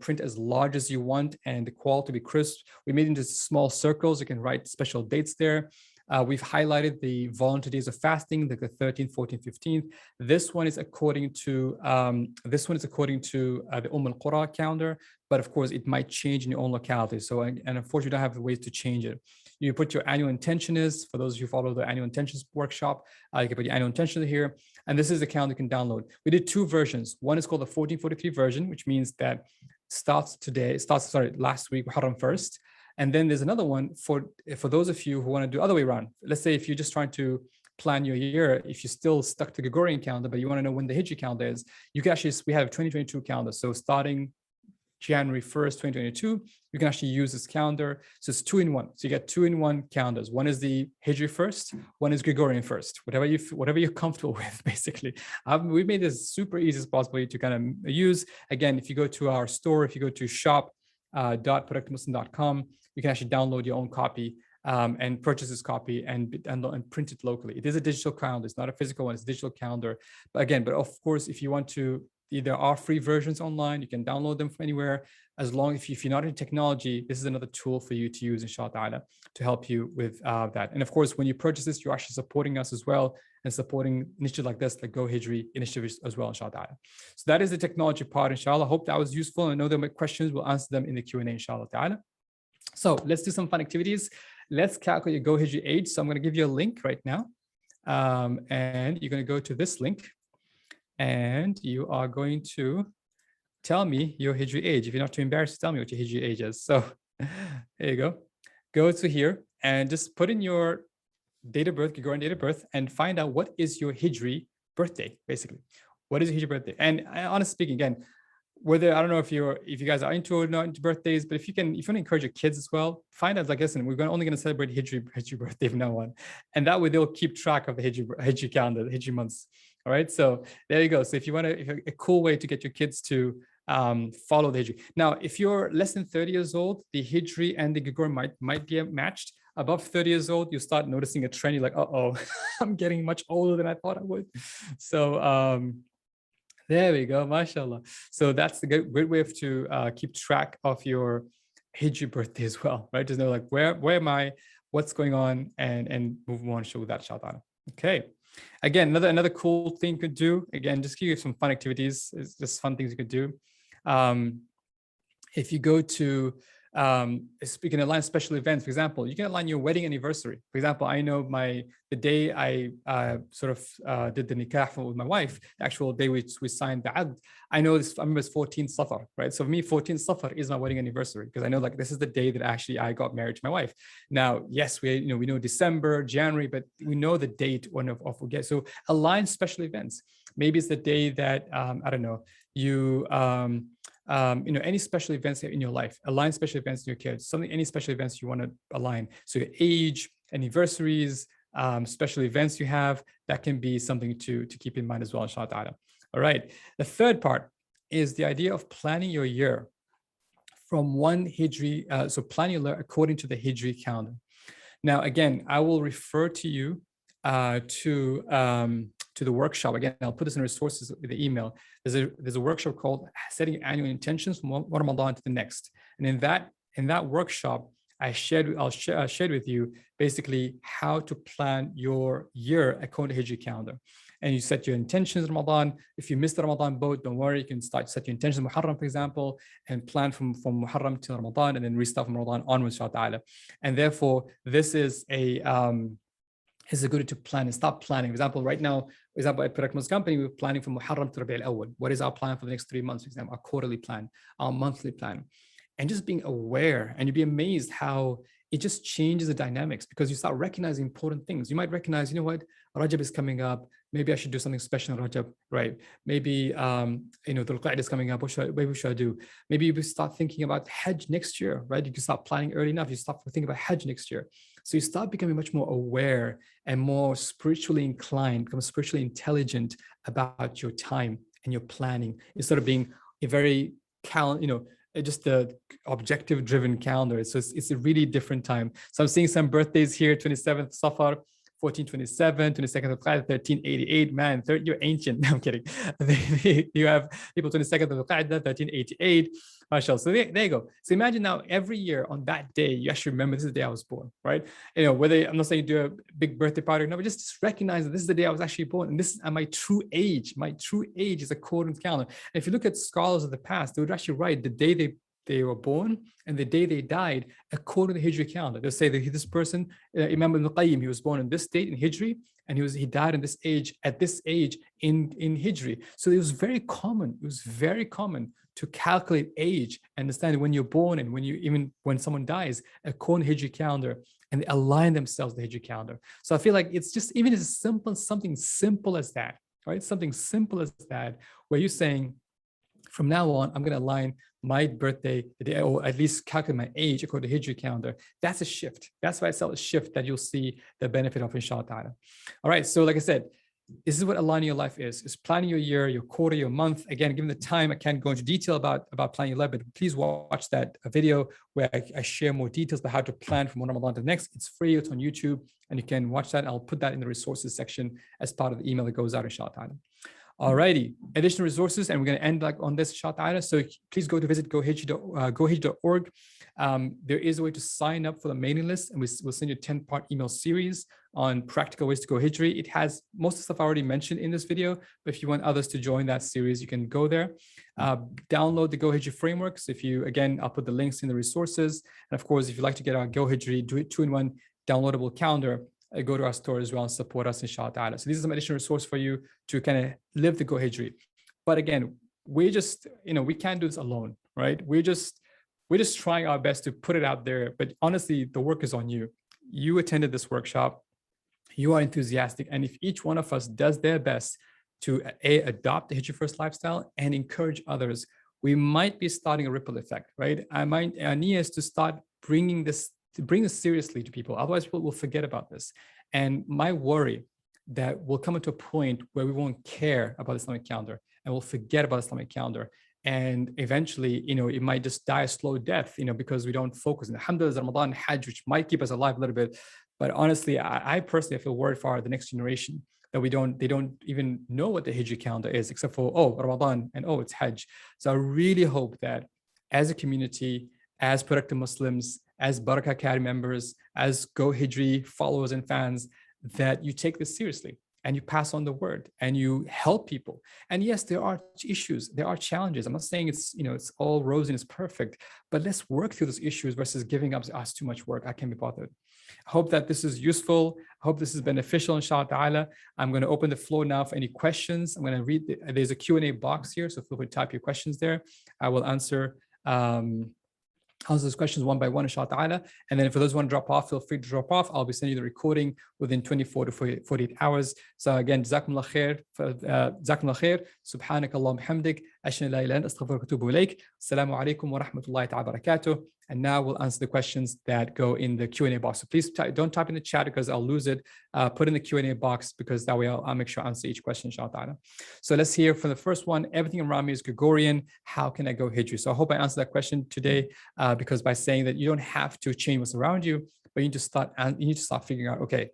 print as large as you want and the quality will be crisp. We made it into small circles. You can write special dates there. We've highlighted the voluntary days of fasting, like the 13th, 14th, 15th. This one is according to the Al-Qura calendar, but of course it might change in your own locality. So, and unfortunately, you don't have ways to change it. You put your annual intention is, for those of you who follow the annual intentions workshop, you can put your annual intention here. And this is the calendar you can download. We did two versions. One is called the 1443 version, which means that starts last week, Muharram 1st. And then there's another one for those of you who want to do other way around. Let's say if you're just trying to plan your year, if you're still stuck to Gregorian calendar, but you want to know when the Hijri calendar is, you can actually, we have a 2022 calendar. So starting January 1st, 2022, you can actually use this calendar. So it's 2-in-1. So you get 2-in-1 calendars. One is the Hijri first, one is Gregorian first, whatever you're comfortable with, basically. We've made this super easy as possible to kind of use. Again, if you go to our store, if you go to shop.productmuslim.com, you can actually download your own copy and purchase this copy and print it locally. It is a digital calendar. It's not a physical one. It's a digital calendar. But of course, if you want to, there are free versions online. You can download them from anywhere. As long as if you're not in technology, this is another tool for you to use, inshallah ta'ala, to help you with that. And of course, when you purchase this, you're actually supporting us as well and supporting initiatives like this, like Go Hijri initiatives as well, inshallah ta'ala. So that is the technology part, inshallah. I hope that was useful. I know there are questions. We'll answer them in the Q&A, inshallah ta'ala. So let's do some fun activities. Let's calculate your Go Hijri age. So I'm going to give you a link right now. And you're going to go to this link. And you are going to tell me your Hijri age. If you're not too embarrassed, tell me what your Hijri age is. So there you go. Go to here and just put in your date of birth, Gregorian date of birth, and find out what is your Hijri birthday, basically. What is your Hijri birthday? And honestly speaking, again, whether, I don't know if you guys are into or not into birthdays, but if you want to encourage your kids as well, find out, like, listen, we're only going to celebrate Hijri birthday from now on. And that way they'll keep track of the Hijri calendar, the Hijri months. All right, so there you go. So if you want a cool way to get your kids to follow the Hijri. Now, if you're less than 30 years old, the Hijri and the Gregorian might be matched. Above 30 years old, you start noticing a trend. You're like, uh-oh, I'm getting much older than I thought I would. So there we go, mashallah. So that's a great way to keep track of your Hijri birthday as well, right? Just know, like, where am I, what's going on, and move on with that, inshallah. Okay. Again, another cool thing you could do, again, just give you some fun activities. It's just fun things you could do. If you go to, you can align special events. For example, you can align your wedding anniversary. For example, I know the day I did the nikah with my wife, the actual day we signed the aqd, I remember it's 14th Safar, right? So for me, 14th Safar is my wedding anniversary because I know, like, this is the day that actually I got married to my wife. Now, yes, we know December, January, but we know the date when we get. So align special events. Maybe it's the day that I don't know, you any special events in your life, align special events in your kids, any special events you want to align. So your age, anniversaries, special events you have, that can be something to keep in mind as well, inshallah ta'ala. All right. The third part is the idea of planning your year from one Hijri, so plan your year according to the Hijri calendar. Now, again, I will refer to you to the workshop. Again, I'll put this in resources with the email. There's a workshop called Setting Annual Intentions from one Ramadan to the next. And in that workshop, I'll share with you basically how to plan your year according to Hijri calendar. And you set your intentions in Ramadan. If you miss the Ramadan boat, don't worry. You can set your intentions in Muharram, for example, and plan from Muharram to Ramadan, and then restart from Ramadan onwards, inshallah. And therefore, this is a good to plan and stop planning. For example, right now, at Pagan company, we're planning from Muharram to Rabi' al-Awwal. What is our plan for the next 3 months? For example, our quarterly plan, our monthly plan, and just being aware. And you'd be amazed how it just changes the dynamics, because you start recognizing important things. You might recognize, you know what, Rajab is coming up. Maybe I should do something special on Rajab, right? Maybe, Dhul Qa'dah is coming up. What should I do? Maybe you start thinking about Hajj next year, right? You can start planning early enough. You start thinking about Hajj next year. So you start becoming much more aware and more spiritually inclined, become spiritually intelligent about your time and your planning, instead of being a very just the objective driven calendar. So it's a really different time. So I'm seeing some birthdays here: 27th Safar, 1427, 22nd of Qa'dah, 1388. Man, you're ancient. No, I'm kidding. You have people 22nd of Qa'dah, 1388. MashaAllah. So there you go. So imagine now every year on that day, you actually remember this is the day I was born, right? Whether, I'm not saying you do a big birthday party or not, but just recognize that this is the day I was actually born. And this is my true age. My true age is according to the calendar. And if you look at scholars of the past, they would actually write the day they were born and the day they died according to the Hijri calendar. They'll say that this person, Imam Ibn Qayyim, he was born in this date in Hijri, and he died in this age, at this age in Hijri. So it was very common. It was very common to calculate age, understand when you're born and when someone dies according to Hijri calendar, and they align themselves to the Hijri calendar. So I feel like it's just even as simple, something simple as that, right? Something simple as that, where you're saying, from now on, I'm going to align my birthday, or at least calculate my age according to Hijri calendar. That's a shift. That's why I sell a shift that you'll see the benefit of, inshallah ta'ala. All right. So like I said, this is what aligning your life is planning your year, your quarter, your month. Again, given the time, I can't go into detail about planning your life, but please watch that video where I share more details about how to plan from one Ramadan to the next. It's free. It's on YouTube, and you can watch that. I'll put that in the resources section as part of the email that goes out, inshallah ta'ala. Alrighty, additional resources, and we're going to end on this, inshallah. So please visit gohijri.org. There is a way to sign up for the mailing list, and we'll send you a 10-part email series on practical ways to go Hijri. It has most of the stuff I already mentioned in this video, but if you want others to join that series, you can go there. Download the Go Hijri framework. So I'll put the links in the resources. And of course, if you'd like to get our Go Hijri 2-in-1 downloadable calendar, go to our store as well and support us, inshallah ta'ala. So these are some additional resources for you to kind of live the Go Hijri. But again, we just, we can't do this alone, right? We're just trying our best to put it out there. But honestly, the work is on you. You attended this workshop. You are enthusiastic. And if each one of us does their best to adopt the Hijri first lifestyle and encourage others, we might be starting a ripple effect, right? Our niyyah is to start bring this seriously to people. Otherwise, people will forget about this. And my worry that we'll come to a point where we won't care about the Islamic calendar and we'll forget about the Islamic calendar. And eventually, it might just die a slow death, because we don't focus. And alhamdulillah, Ramadan, Hajj, which might keep us alive a little bit. But honestly, I personally feel worried for the next generation that they don't even know what the Hijri calendar is, except for, Ramadan, and it's Hajj. So I really hope that as a community, as productive Muslims, as Barakah Academy members, as Go Hijri followers and fans, that you take this seriously and you pass on the word and you help people. And yes, there are issues, there are challenges. I'm not saying it's all rosy and it's perfect, but let's work through those issues versus giving up, it's too much work, I can't be bothered. I hope that this is useful. I hope this is beneficial, inshallah ta'ala. I'm going to open the floor now for any questions. I'm going to read, there's a Q&A box here, so feel free to type your questions there. I will answer those questions one by one, inshallah ta'ala. And then for those who want to drop off, feel free to drop off. I'll be sending you the recording within 24 to 48 hours. So again, jazakumullah khair, subhanakallahumma hamdik, أشهد أن لا إله إلا أنت أستغفرك وأتوب إليك. السلام عليكم ورحمة الله تعالى وبركاته. And now we'll answer the questions that go in the Q&A box. So please don't type in the chat because I'll lose it. Put in the Q&A box because that way I'll make sure I answer each question, inshallah. So let's hear from the first one. Everything around me is Gregorian. How can I go Hijri? So I hope I answered that question today because by saying that you don't have to change what's around you, but you need to start figuring out, okay,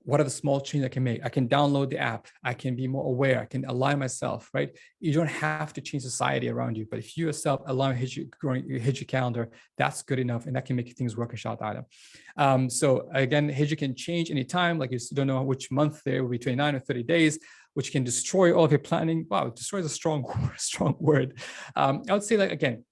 what are the small changes I can make? I can download the app. I can be more aware. I can align myself, right? You don't have to change society around you, but if you yourself align your Hijri calendar, that's good enough, and that can make things work, inshallah. So again, Hijri can change anytime. Like you don't know which month there will be 29 or 30 days, which can destroy all of your planning. Wow, destroy is a strong word. I would say, like, again,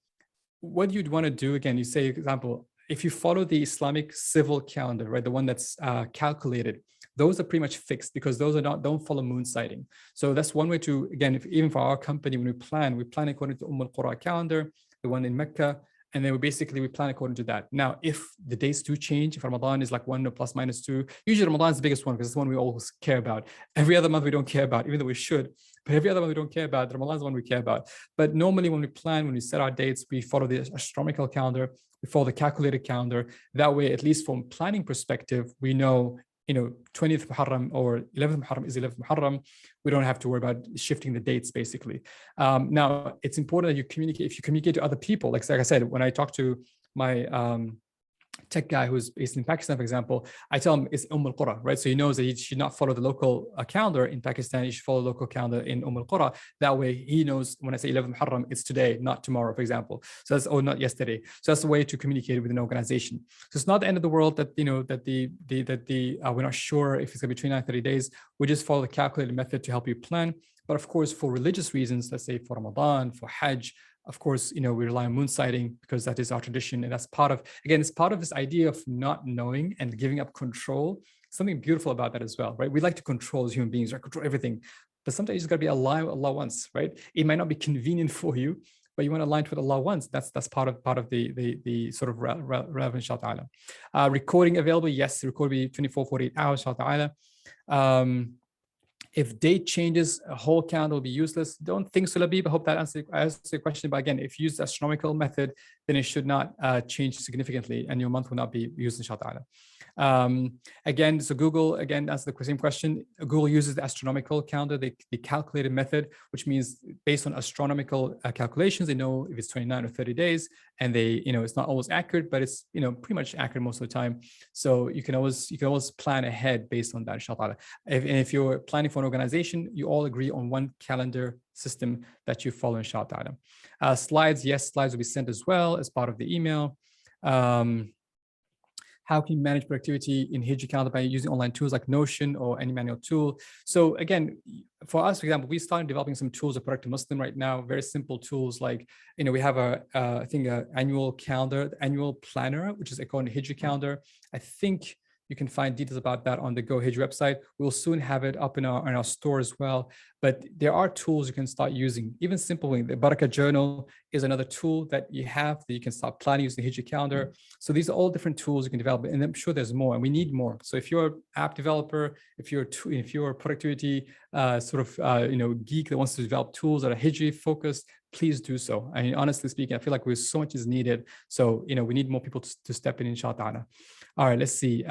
what you'd want to do, again, you say, for example, if you follow the Islamic civil calendar, right, the one that's calculated, those are pretty much fixed because those don't follow moon sighting. So that's one way to, again, even for our company, when we plan according to al-Qura calendar, the one in Mecca, and then we plan according to that. Now, if the dates do change, if Ramadan is like 1 or plus minus 2, usually Ramadan is the biggest one because it's the one we always care about. Every other month we don't care about, even though we should. But every other month we don't care about. Ramadan is the one we care about. But normally when we set our dates, we follow the astronomical calendar, we follow the calculated calendar. That way, at least from planning perspective, we know, 20th Muharram or 11th Muharram is 11th Muharram. We don't have to worry about shifting the dates, basically. Now, it's important that you communicate. If you communicate to other people, like I said, when I talk to my tech guy who's based in Pakistan, for example, I tell him it's al-Qura, right? So he knows that he should not follow the local calendar in Pakistan. He should follow the local calendar in al-Qura. That way he knows when I say 11th Muharram, it's today, not tomorrow, for example. So that's, not yesterday. So that's the way to communicate with an organization. So it's not the end of the world that, we're not sure if it's going to be 29, 30 days. We just follow the calculated method to help you plan. But of course, for religious reasons, let's say for Ramadan, for Hajj, of course, we rely on moon sighting because that is our tradition. And that's it's part of this idea of not knowing and giving up control. Something beautiful about that as well, right? We like to control as human beings, right? Control everything. But sometimes you just got to be aligned with Allah once, right? It might not be convenient for you, but you want to align with Allah once. That's part of the sort of relevant, inshallah. Recording available, yes, the recording will be 24, 48 hours, inshallah. If date changes, a whole calendar will be useless. Don't think so, Labib. I hope that answers your question. But again, if you use the astronomical method, then it should not change significantly, and your month will not be used, inshallah. Again, so Google, again, that's the same question. Google uses the astronomical calendar, the calculated method, which means based on astronomical calculations, they know if it's 29 or 30 days, and they, it's not always accurate, but it's, pretty much accurate most of the time. So you can always plan ahead based on that, inshallah. If you're planning for an organization, you all agree on one calendar system that you follow, inshallah. Slides, yes, slides will be sent as well as part of the email. How can you manage productivity in Hijri calendar by using online tools like Notion or any manual tool? So again, for us, for example, we started developing some tools of Productive Muslim right now, very simple tools like, we have a annual calendar, annual planner, which is according to Hijri calendar. I think you can find details about that on the Go Hijri website. We'll soon have it up in our store as well. But there are tools you can start using. Even simple, the Barakah Journal is another tool that you have that you can start planning using the Hijri calendar. So these are all different tools you can develop, and I'm sure there's more, and we need more. So if you're an app developer, if you're a productivity geek that wants to develop tools that are Hijri focused, please do so. I mean, honestly speaking, I feel like so much is needed. So, we need more people to step in, inshallah. All right, let's see.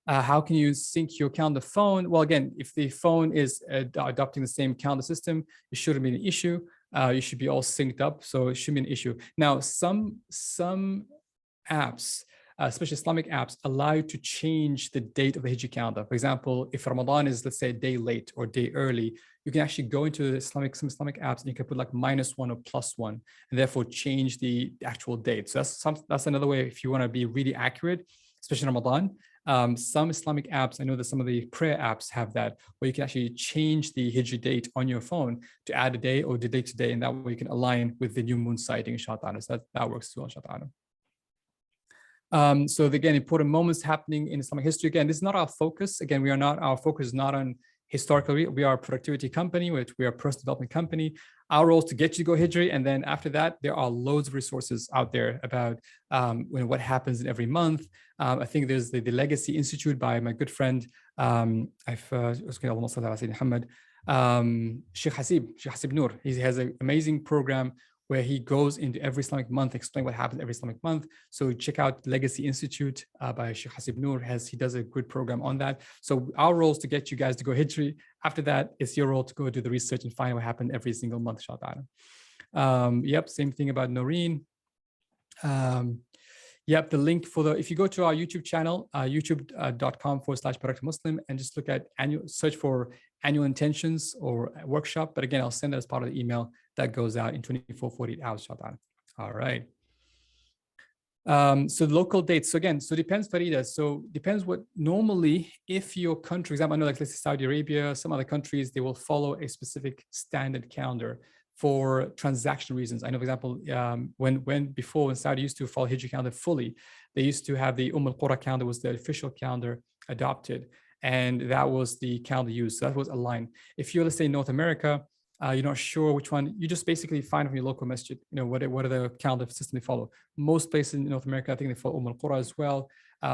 How can you sync your calendar phone? Well, again, if the phone is adopting the same calendar system, it shouldn't be an issue. You should be all synced up, so it shouldn't be an issue. Now, some apps, especially Islamic apps, allow you to change the date of the Hijri calendar. For example, if Ramadan is, let's say, a day late or a day early, you can actually go into some Islamic apps and you can put like -1 or +1, and therefore change the actual date. So that's another way if you want to be really accurate, especially in Ramadan. Some Islamic apps, I know that some of the prayer apps have that, where you can actually change the Hijri date on your phone to add a day or the date today, and that way you can align with the new moon sighting, inshallah. So that works too, inshallah. So again, important moments happening in Islamic history. Again, this is not our focus. Again, our focus is not on historical. We are a productivity company, we are a personal development company. Our role is to get you to go Hijri, and then after that, there are loads of resources out there about what happens in every month. I think there's the Legacy Institute by my good friend, Sheikh Hasib Noor, he has an amazing program where he goes into every Islamic month, explain what happens every Islamic month. So check out Legacy Institute by Sheikh Hasib Noor. He does a good program on that. So our role is to get you guys to go Hijri. After that, it's your role to go do the research and find what happened every single month, inshallah. Yep, same thing about Noreen. Yep, the link for if you go to our YouTube channel, youtube.com/Muslim, and just look at search for annual intentions or workshop. But again, I'll send that as part of the email that goes out in 24, 48 hours, inshallah. All right. So local dates. So again, so depends, Farida. So depends what normally, if your country, example, I know like let's say Saudi Arabia, some other countries, they will follow a specific standard calendar for transaction reasons. I know, for example, when Saudi used to follow Hijri calendar fully, they used to have the al-Qura calendar was the official calendar adopted, and that was the calendar used. So that was aligned. If you're, let's say, North America, you're not sure which one, you just basically find from your local masjid, what are the calendar system they follow. Most places in North America, I think they follow al-Qura as well.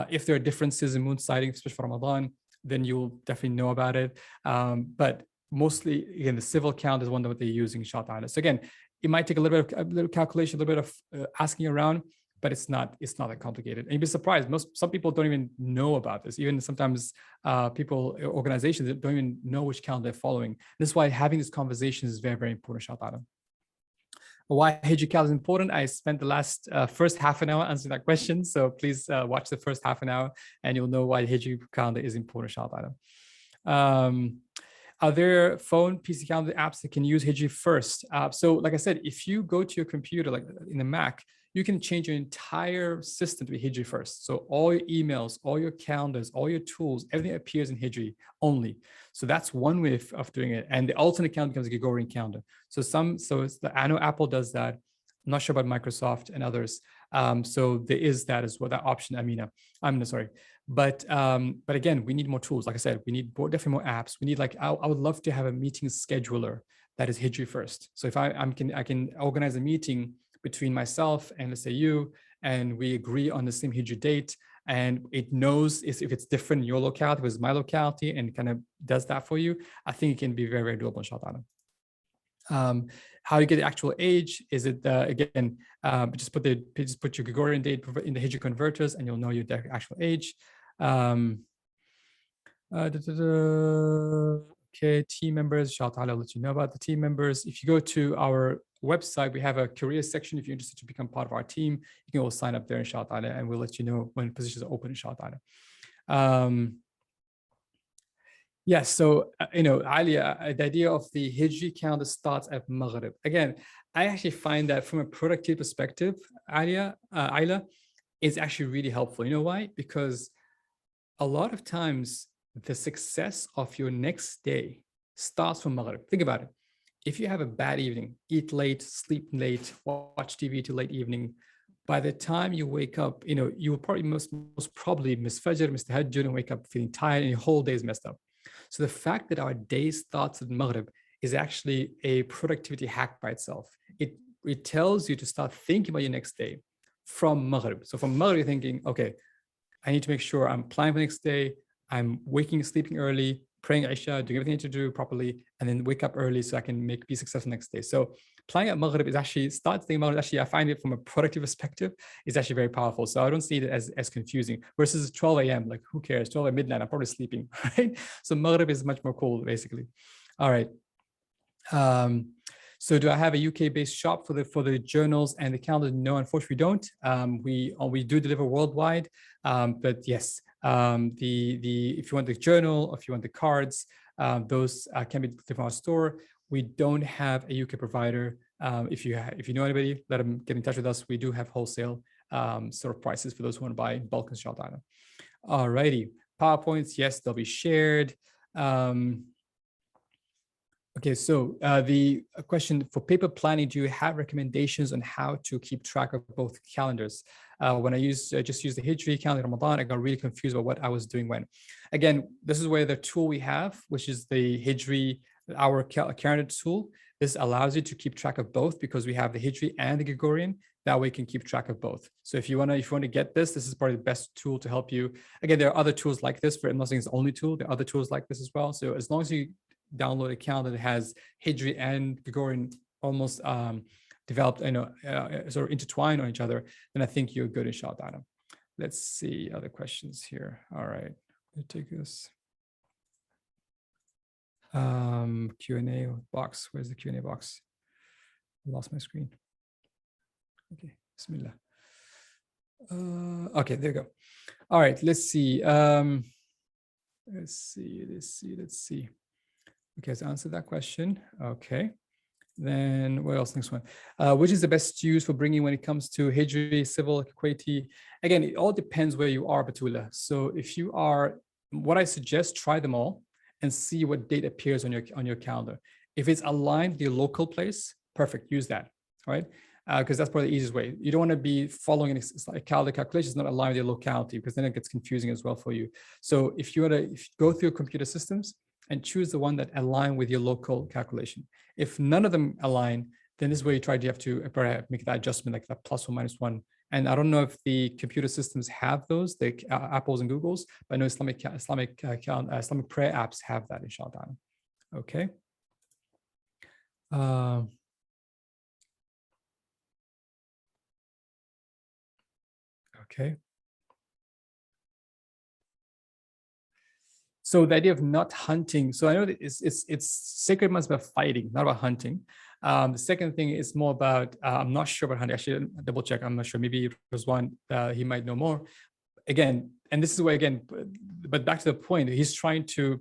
If there are differences in moon sighting, especially for Ramadan, then you'll definitely know about it. But mostly, again, the civil calendar is one that they're using, inshallah. So again, it might take a little calculation, a little bit of asking around, but it's not that complicated. And you'd be surprised. Some people don't even know about this. Even sometimes organizations that don't even know which calendar they're following. This is why having this conversation is very, very important, inshallah. Why Hijri calendar is important? I spent the last first half an hour answering that question. So please watch the first half an hour and you'll know why Hijri calendar is important, inshallah. Are there phone, PC calendar apps that can use Hijri first? So like I said, if you go to your computer, like in the Mac, you can change your entire system to be Hijri first. So all your emails, all your calendars, all your tools, everything appears in Hijri only. So that's one way of doing it. And the alternate calendar becomes a Gregorian calendar. I know Apple does that. I'm not sure about Microsoft and others. So there is that as well, that option, Amina, sorry. But again, we need more tools. Like I said, we need definitely more apps. We need I would love to have a meeting scheduler that is Hijri first. So if I can organize a meeting between myself and let's say you, and we agree on the same Hijri date, and it knows if it's different in your locality versus my locality, and kind of does that for you, I think it can be very, very doable, inshallah. How you get the actual age? Is it again? Just put your Gregorian date in the Hijri converters, and you'll know your actual age. Okay, team members. Inshallah, I'll let you know about the team members. If you go to our website, we have a career section. If you're interested to become part of our team, you can all sign up there, inshallah, and we'll let you know when positions are open, inshallah. Yes, so, Alia, the idea of the Hijri calendar starts at Maghrib. Again, I actually find that from a productivity perspective, Aila, is actually really helpful. You know why? Because a lot of times the success of your next day starts from Maghrib. Think about it. If you have a bad evening, eat late, sleep late, watch TV till late evening, by the time you wake up, you will probably most probably miss Fajr, miss Tahajjud, and wake up feeling tired, and your whole day is messed up. So the fact that our day starts at Maghrib is actually a productivity hack by itself. It tells you to start thinking about your next day from Maghrib. So from Maghrib, you're thinking, okay, I need to make sure I'm planning for the next day. I'm sleeping early, praying Isha, doing everything I need to do properly, and then wake up early so I can be successful next day. So planning at Maghrib is actually, I find it from a productive perspective, is actually very powerful. So I don't see it as confusing versus 12 a.m. Like who cares? 12 at midnight, I'm probably sleeping, right? So Maghrib is much more cool, basically. All right. So do I have a UK-based shop for the journals and the calendar? No, unfortunately, we don't. We do deliver worldwide, but yes, if you want the journal, or if you want the cards, those can be delivered from our store. We don't have a UK provider. If you know anybody, let them get in touch with us. We do have wholesale sort of prices for those who want to buy in bulk, inshallah. All righty, PowerPoints, yes, they'll be shared. Okay, so the question for paper planning, do you have recommendations on how to keep track of both calendars? When I just used the Hijri calendar Ramadan, I got really confused about what I was doing when. Again, this is where the tool we have, which is the Hijri, our calendar tool, this allows you to keep track of both because we have the Hijri and the Gregorian. That way you can keep track of both. So if you want to get this is probably the best tool to help you. Again, there are other tools like this. I'm not saying it's the only tool. There are other tools like this as well. So as long as you download a calendar that has Hijri and Gregorian almost developed, sort of intertwined on each other, then I think you're good, inshallah. Let's see other questions here. All right, let me take this. Q&A box. Where's the Q&A box? I lost my screen. Okay, Bismillah. Okay, there you go. All right, let's see. Let's see. Okay, let's answer that question. Okay. Then what else? Next one. Which is the best use for bringing when it comes to Hijri, civil, Kuwaiti? Again, it all depends where you are, Batullah. So if you are, what I suggest, try them all and see what date appears on your calendar. If it's aligned with your local place, perfect, use that, all right? Because that's probably the easiest way. You don't want to be following a calendar calculation, it's not aligned with your locality, because then it gets confusing as well for you. So if you go through computer systems and choose the one that align with your local calculation. If none of them align, then this is where you have to make that adjustment, like that plus or minus one. And I don't know if the computer systems have those, the Apples and Googles, but I know Islamic prayer apps have that, inshallah. Okay. Okay. So the idea of not hunting. So I know that it's sacred months about fighting, not about hunting. The second thing is more about, I'm not sure about hunting. Actually, double check. I'm not sure. Maybe Rizwan, he might know more. Again, and this is where, again, but back to the point, he's trying to,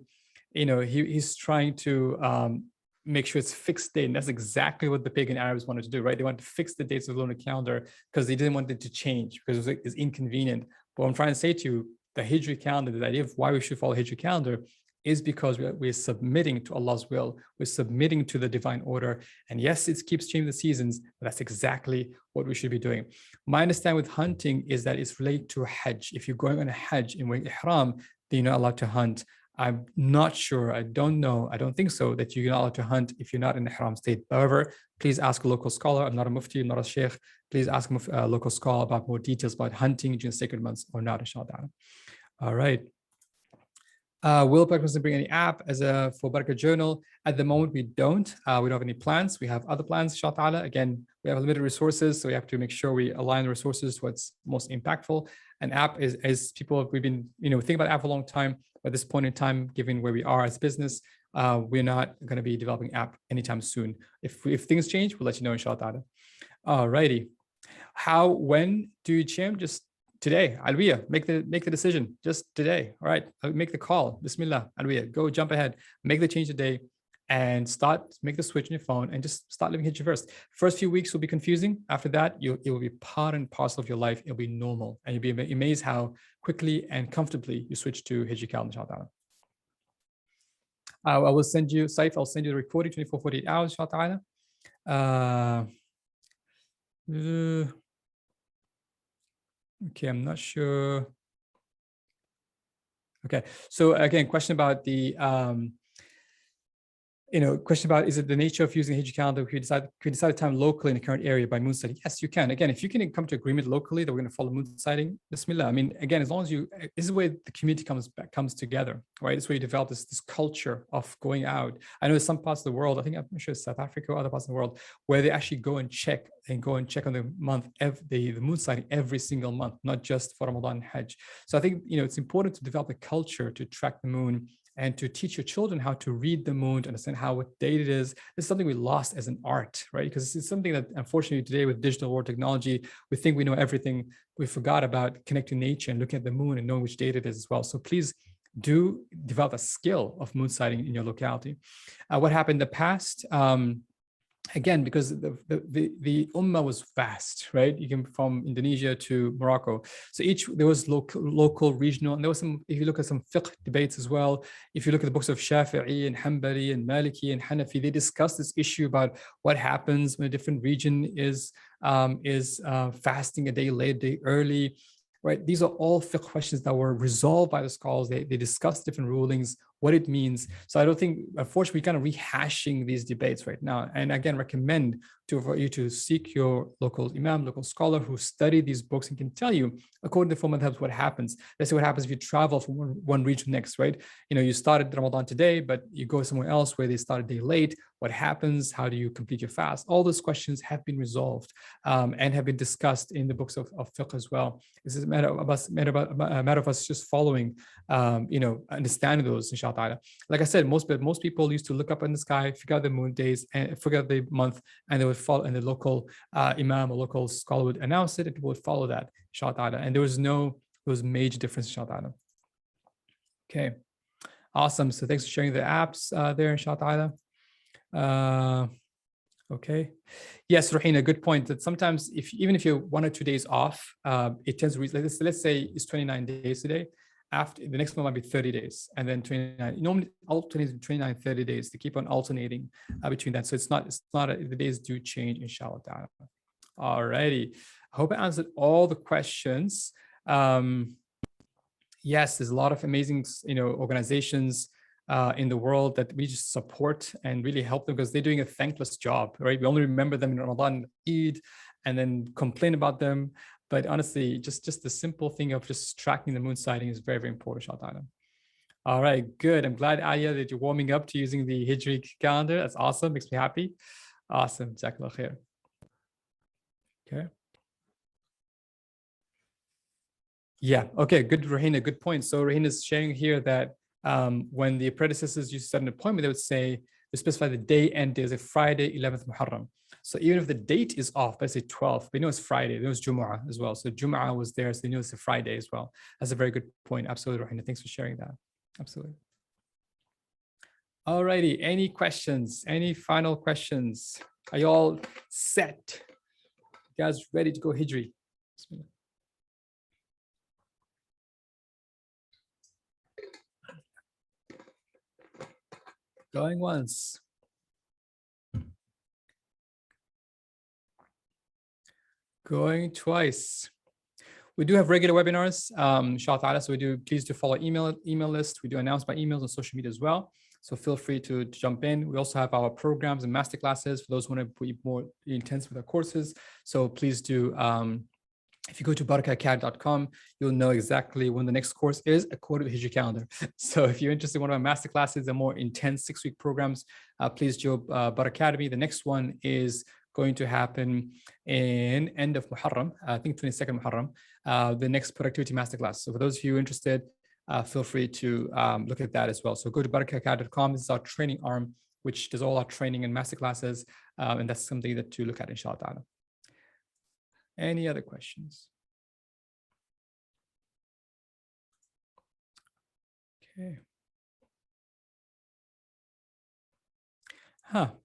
he's trying to make sure it's fixed date. And that's exactly what the pagan Arabs wanted to do, right? They wanted to fix the dates of the lunar calendar because they didn't want it to change because it's inconvenient. But what I'm trying to say to you, the Hijri calendar, the idea of why we should follow Hijri calendar is because we're submitting to Allah's will. We're submitting to the divine order. And yes, it keeps changing the seasons, but that's exactly what we should be doing. My understanding with hunting is that it's related to a Hajj. If you're going on a Hajj and wearing ihram, then you're not allowed to hunt. I'm not sure, I don't know, I don't think so, that you're not allowed to hunt if you're not in the ihram state. However, please ask a local scholar. I'm not a mufti, I'm not a sheikh. Please ask a local scholar about more details about hunting during sacred months or not, inshallah. All right. Will Barakah bring any app for Barakah Journal? At the moment, we don't. We don't have any plans. We have other plans, inshallah. Again, we have limited resources, so we have to make sure we align the resources to what's most impactful. An app is, as people, we've been, thinking about app for a long time. But at this point in time, given where we are as business, we're not going to be developing app anytime soon. If things change, we'll let you know, inshallah. All righty. When do you chim? Just today, Alwiya, make the decision just today. All right, make the call. Bismillah, Alwiya, go jump ahead, make the change today, and make the switch on your phone and just start living Hijri first. First few weeks will be confusing. After that, it will be part and parcel of your life. It'll be normal, and you'll be amazed how quickly and comfortably you switch to Hijri calendar, inshallah. I will send you, Saif, I'll send you the recording 24, 48 hours, inshallah. Okay, I'm not sure. Okay, so again, question about the question about, is it the nature of using the Hijri calendar? Could you decide a time locally in the current area by moon sighting? Yes, you can. Again, if you can come to agreement locally that we're going to follow moon sighting, Bismillah. I mean, again, as long as this is where the community comes together, right? This is where you develop this culture of going out. I know in some parts of the world, I'm sure South Africa or other parts of the world, where they actually go and check on the month, the moon sighting every single month, not just for Ramadan and Hajj. So I think, it's important to develop a culture to track the moon and to teach your children how to read the moon, to understand what date it is. This is something we lost as an art, right? Because it's something that, unfortunately, today with digital world technology, we think we know everything. We forgot about connecting nature and looking at the moon and knowing which date it is as well. So please do develop a skill of moon sighting in your locality. What happened in the past? Again, because the ummah was vast, right? You came from Indonesia to Morocco. So there was local, regional, and there was some, if you look at some fiqh debates as well, if you look at the books of Shafi'i and Hanbali and Maliki and Hanafi, they discuss this issue about what happens when a different region is fasting a day late, a day early, right? These are all fiqh questions that were resolved by the scholars. They discussed different rulings, what it means. So I don't think, unfortunately, we're kind of rehashing these debates right now. And again, recommend for you to seek your local imam, local scholar who studied these books and can tell you, according to four madhabs, what happens. Let's say what happens if you travel from one region next, right? You started Ramadan today, but you go somewhere else where they started a day late. What happens? How do you complete your fast? All those questions have been resolved and have been discussed in the books of fiqh as well. This is a matter of us just following, understanding those, inshallah. Like I said, most people used to look up in the sky, figure out the moon days, and figure out the month, and they would follow, and the local imam or local scholar would announce it, and people would follow that, inshallah. And there was major difference, inshallah. Okay, awesome. So thanks for sharing the apps there, inshallah. Okay. Yes, Ruhina, good point. That sometimes even if you're 1 or 2 days off, it tends to reach, let's say it's 29 days today. After the next one might be 30 days, and then 29. Normally alternate 29, 30 days to keep on alternating between that. So it's not the days do change, inshallah. All righty. I hope I answered all the questions. Yes, there's a lot of amazing, organizations in the world that we just support and really help them because they're doing a thankless job, right? We only remember them in Ramadan, Eid, and then complain about them. But honestly, just the simple thing of just tracking the moon sighting is very, very important, inshallah. All right, good. I'm glad, Aya, that you're warming up to using the Hijri calendar. That's awesome. Makes me happy. Awesome. Jazakallah khair. Okay. Yeah. Okay. Good, Rahina. Good point. So Rahina is sharing here that when the predecessors used to set an appointment, they would say, they specify the day and day as a Friday, 11th Muharram. So even if the date is off, let's say 12th, we know it's Friday, there was Jumu'ah as well. So Jumu'ah was there, so they knew it's a Friday as well. That's a very good point. Absolutely, Rahina. Thanks for sharing that. Absolutely. All righty. Any questions? Any final questions? Are you all set? You guys ready to go Hijri? Going once. Going twice. We do have regular webinars, inshallah. So please do follow email list. We do announce by emails on social media as well. So feel free to jump in. We also have our programs and masterclasses for those who want to be more intense with our courses. So please do, if you go to barakahacademy.com, you'll know exactly when the next course is according to the Hijri calendar. So if you're interested in one of our masterclasses, the more intense 6-week programs, please join Barakah Academy. The next one is going to happen in end of Muharram, I think 22nd Muharram, the next productivity masterclass. So for those of you interested, feel free to look at that as well. So go to barakahacademy.com. This is our training arm, which does all our training and masterclasses. And that's something that to look at, inshallah. Any other questions? Okay.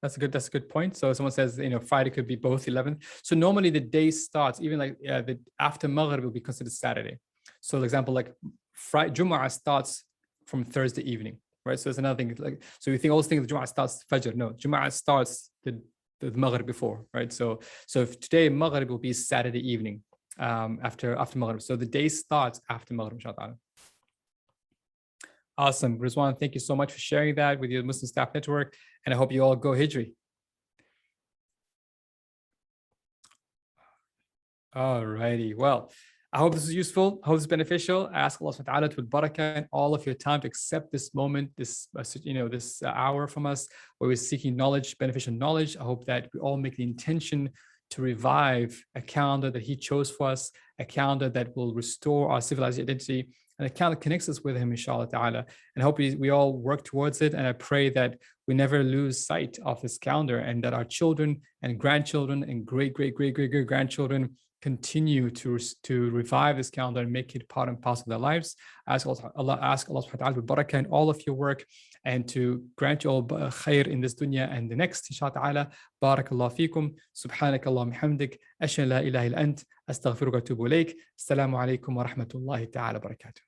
That's a good point. So someone says, Friday could be both 11th. So normally the day starts, even like after Maghrib will be considered Saturday. So for example, like Jumu'ah starts from Thursday evening, right? So it's another thing. Like, so you think all things the Jumu'ah starts Fajr. No, Jumu'ah starts the Maghrib before, right? So if today Maghrib will be Saturday evening after Maghrib. So the day starts after Maghrib, inshallah. Awesome. Rizwan, thank you so much for sharing that with your Muslim Staff Network. And I hope you all go Hijri. All righty. Well, I hope this is useful. I hope it's beneficial. I ask Allah subhanahu wa ta'ala to barakah in all of your time to accept this moment, this hour from us where we're seeking knowledge, beneficial knowledge. I hope that we all make the intention to revive a calendar that He chose for us, a calendar that will restore our civilized identity, and a calendar that connects us with Him, inshallah ta'ala. And I hope we all work towards it. And I pray that we never lose sight of this calendar and that our children and grandchildren and great-grandchildren continue to revive this calendar and make it part and parcel of their lives. Ask Allah subhanahu wa ta'ala to barakah in all of your work and to grant you all khair in this dunya and the next, inshallah ta'ala. Barakallahu feekum. Subhanakallahumma hamdik. Ashhadu an la ilaha illa ant. Astaghfiruka wa atubu ilayk. Assalamu alaikum wa rahmatullahi ta'ala barakatuh.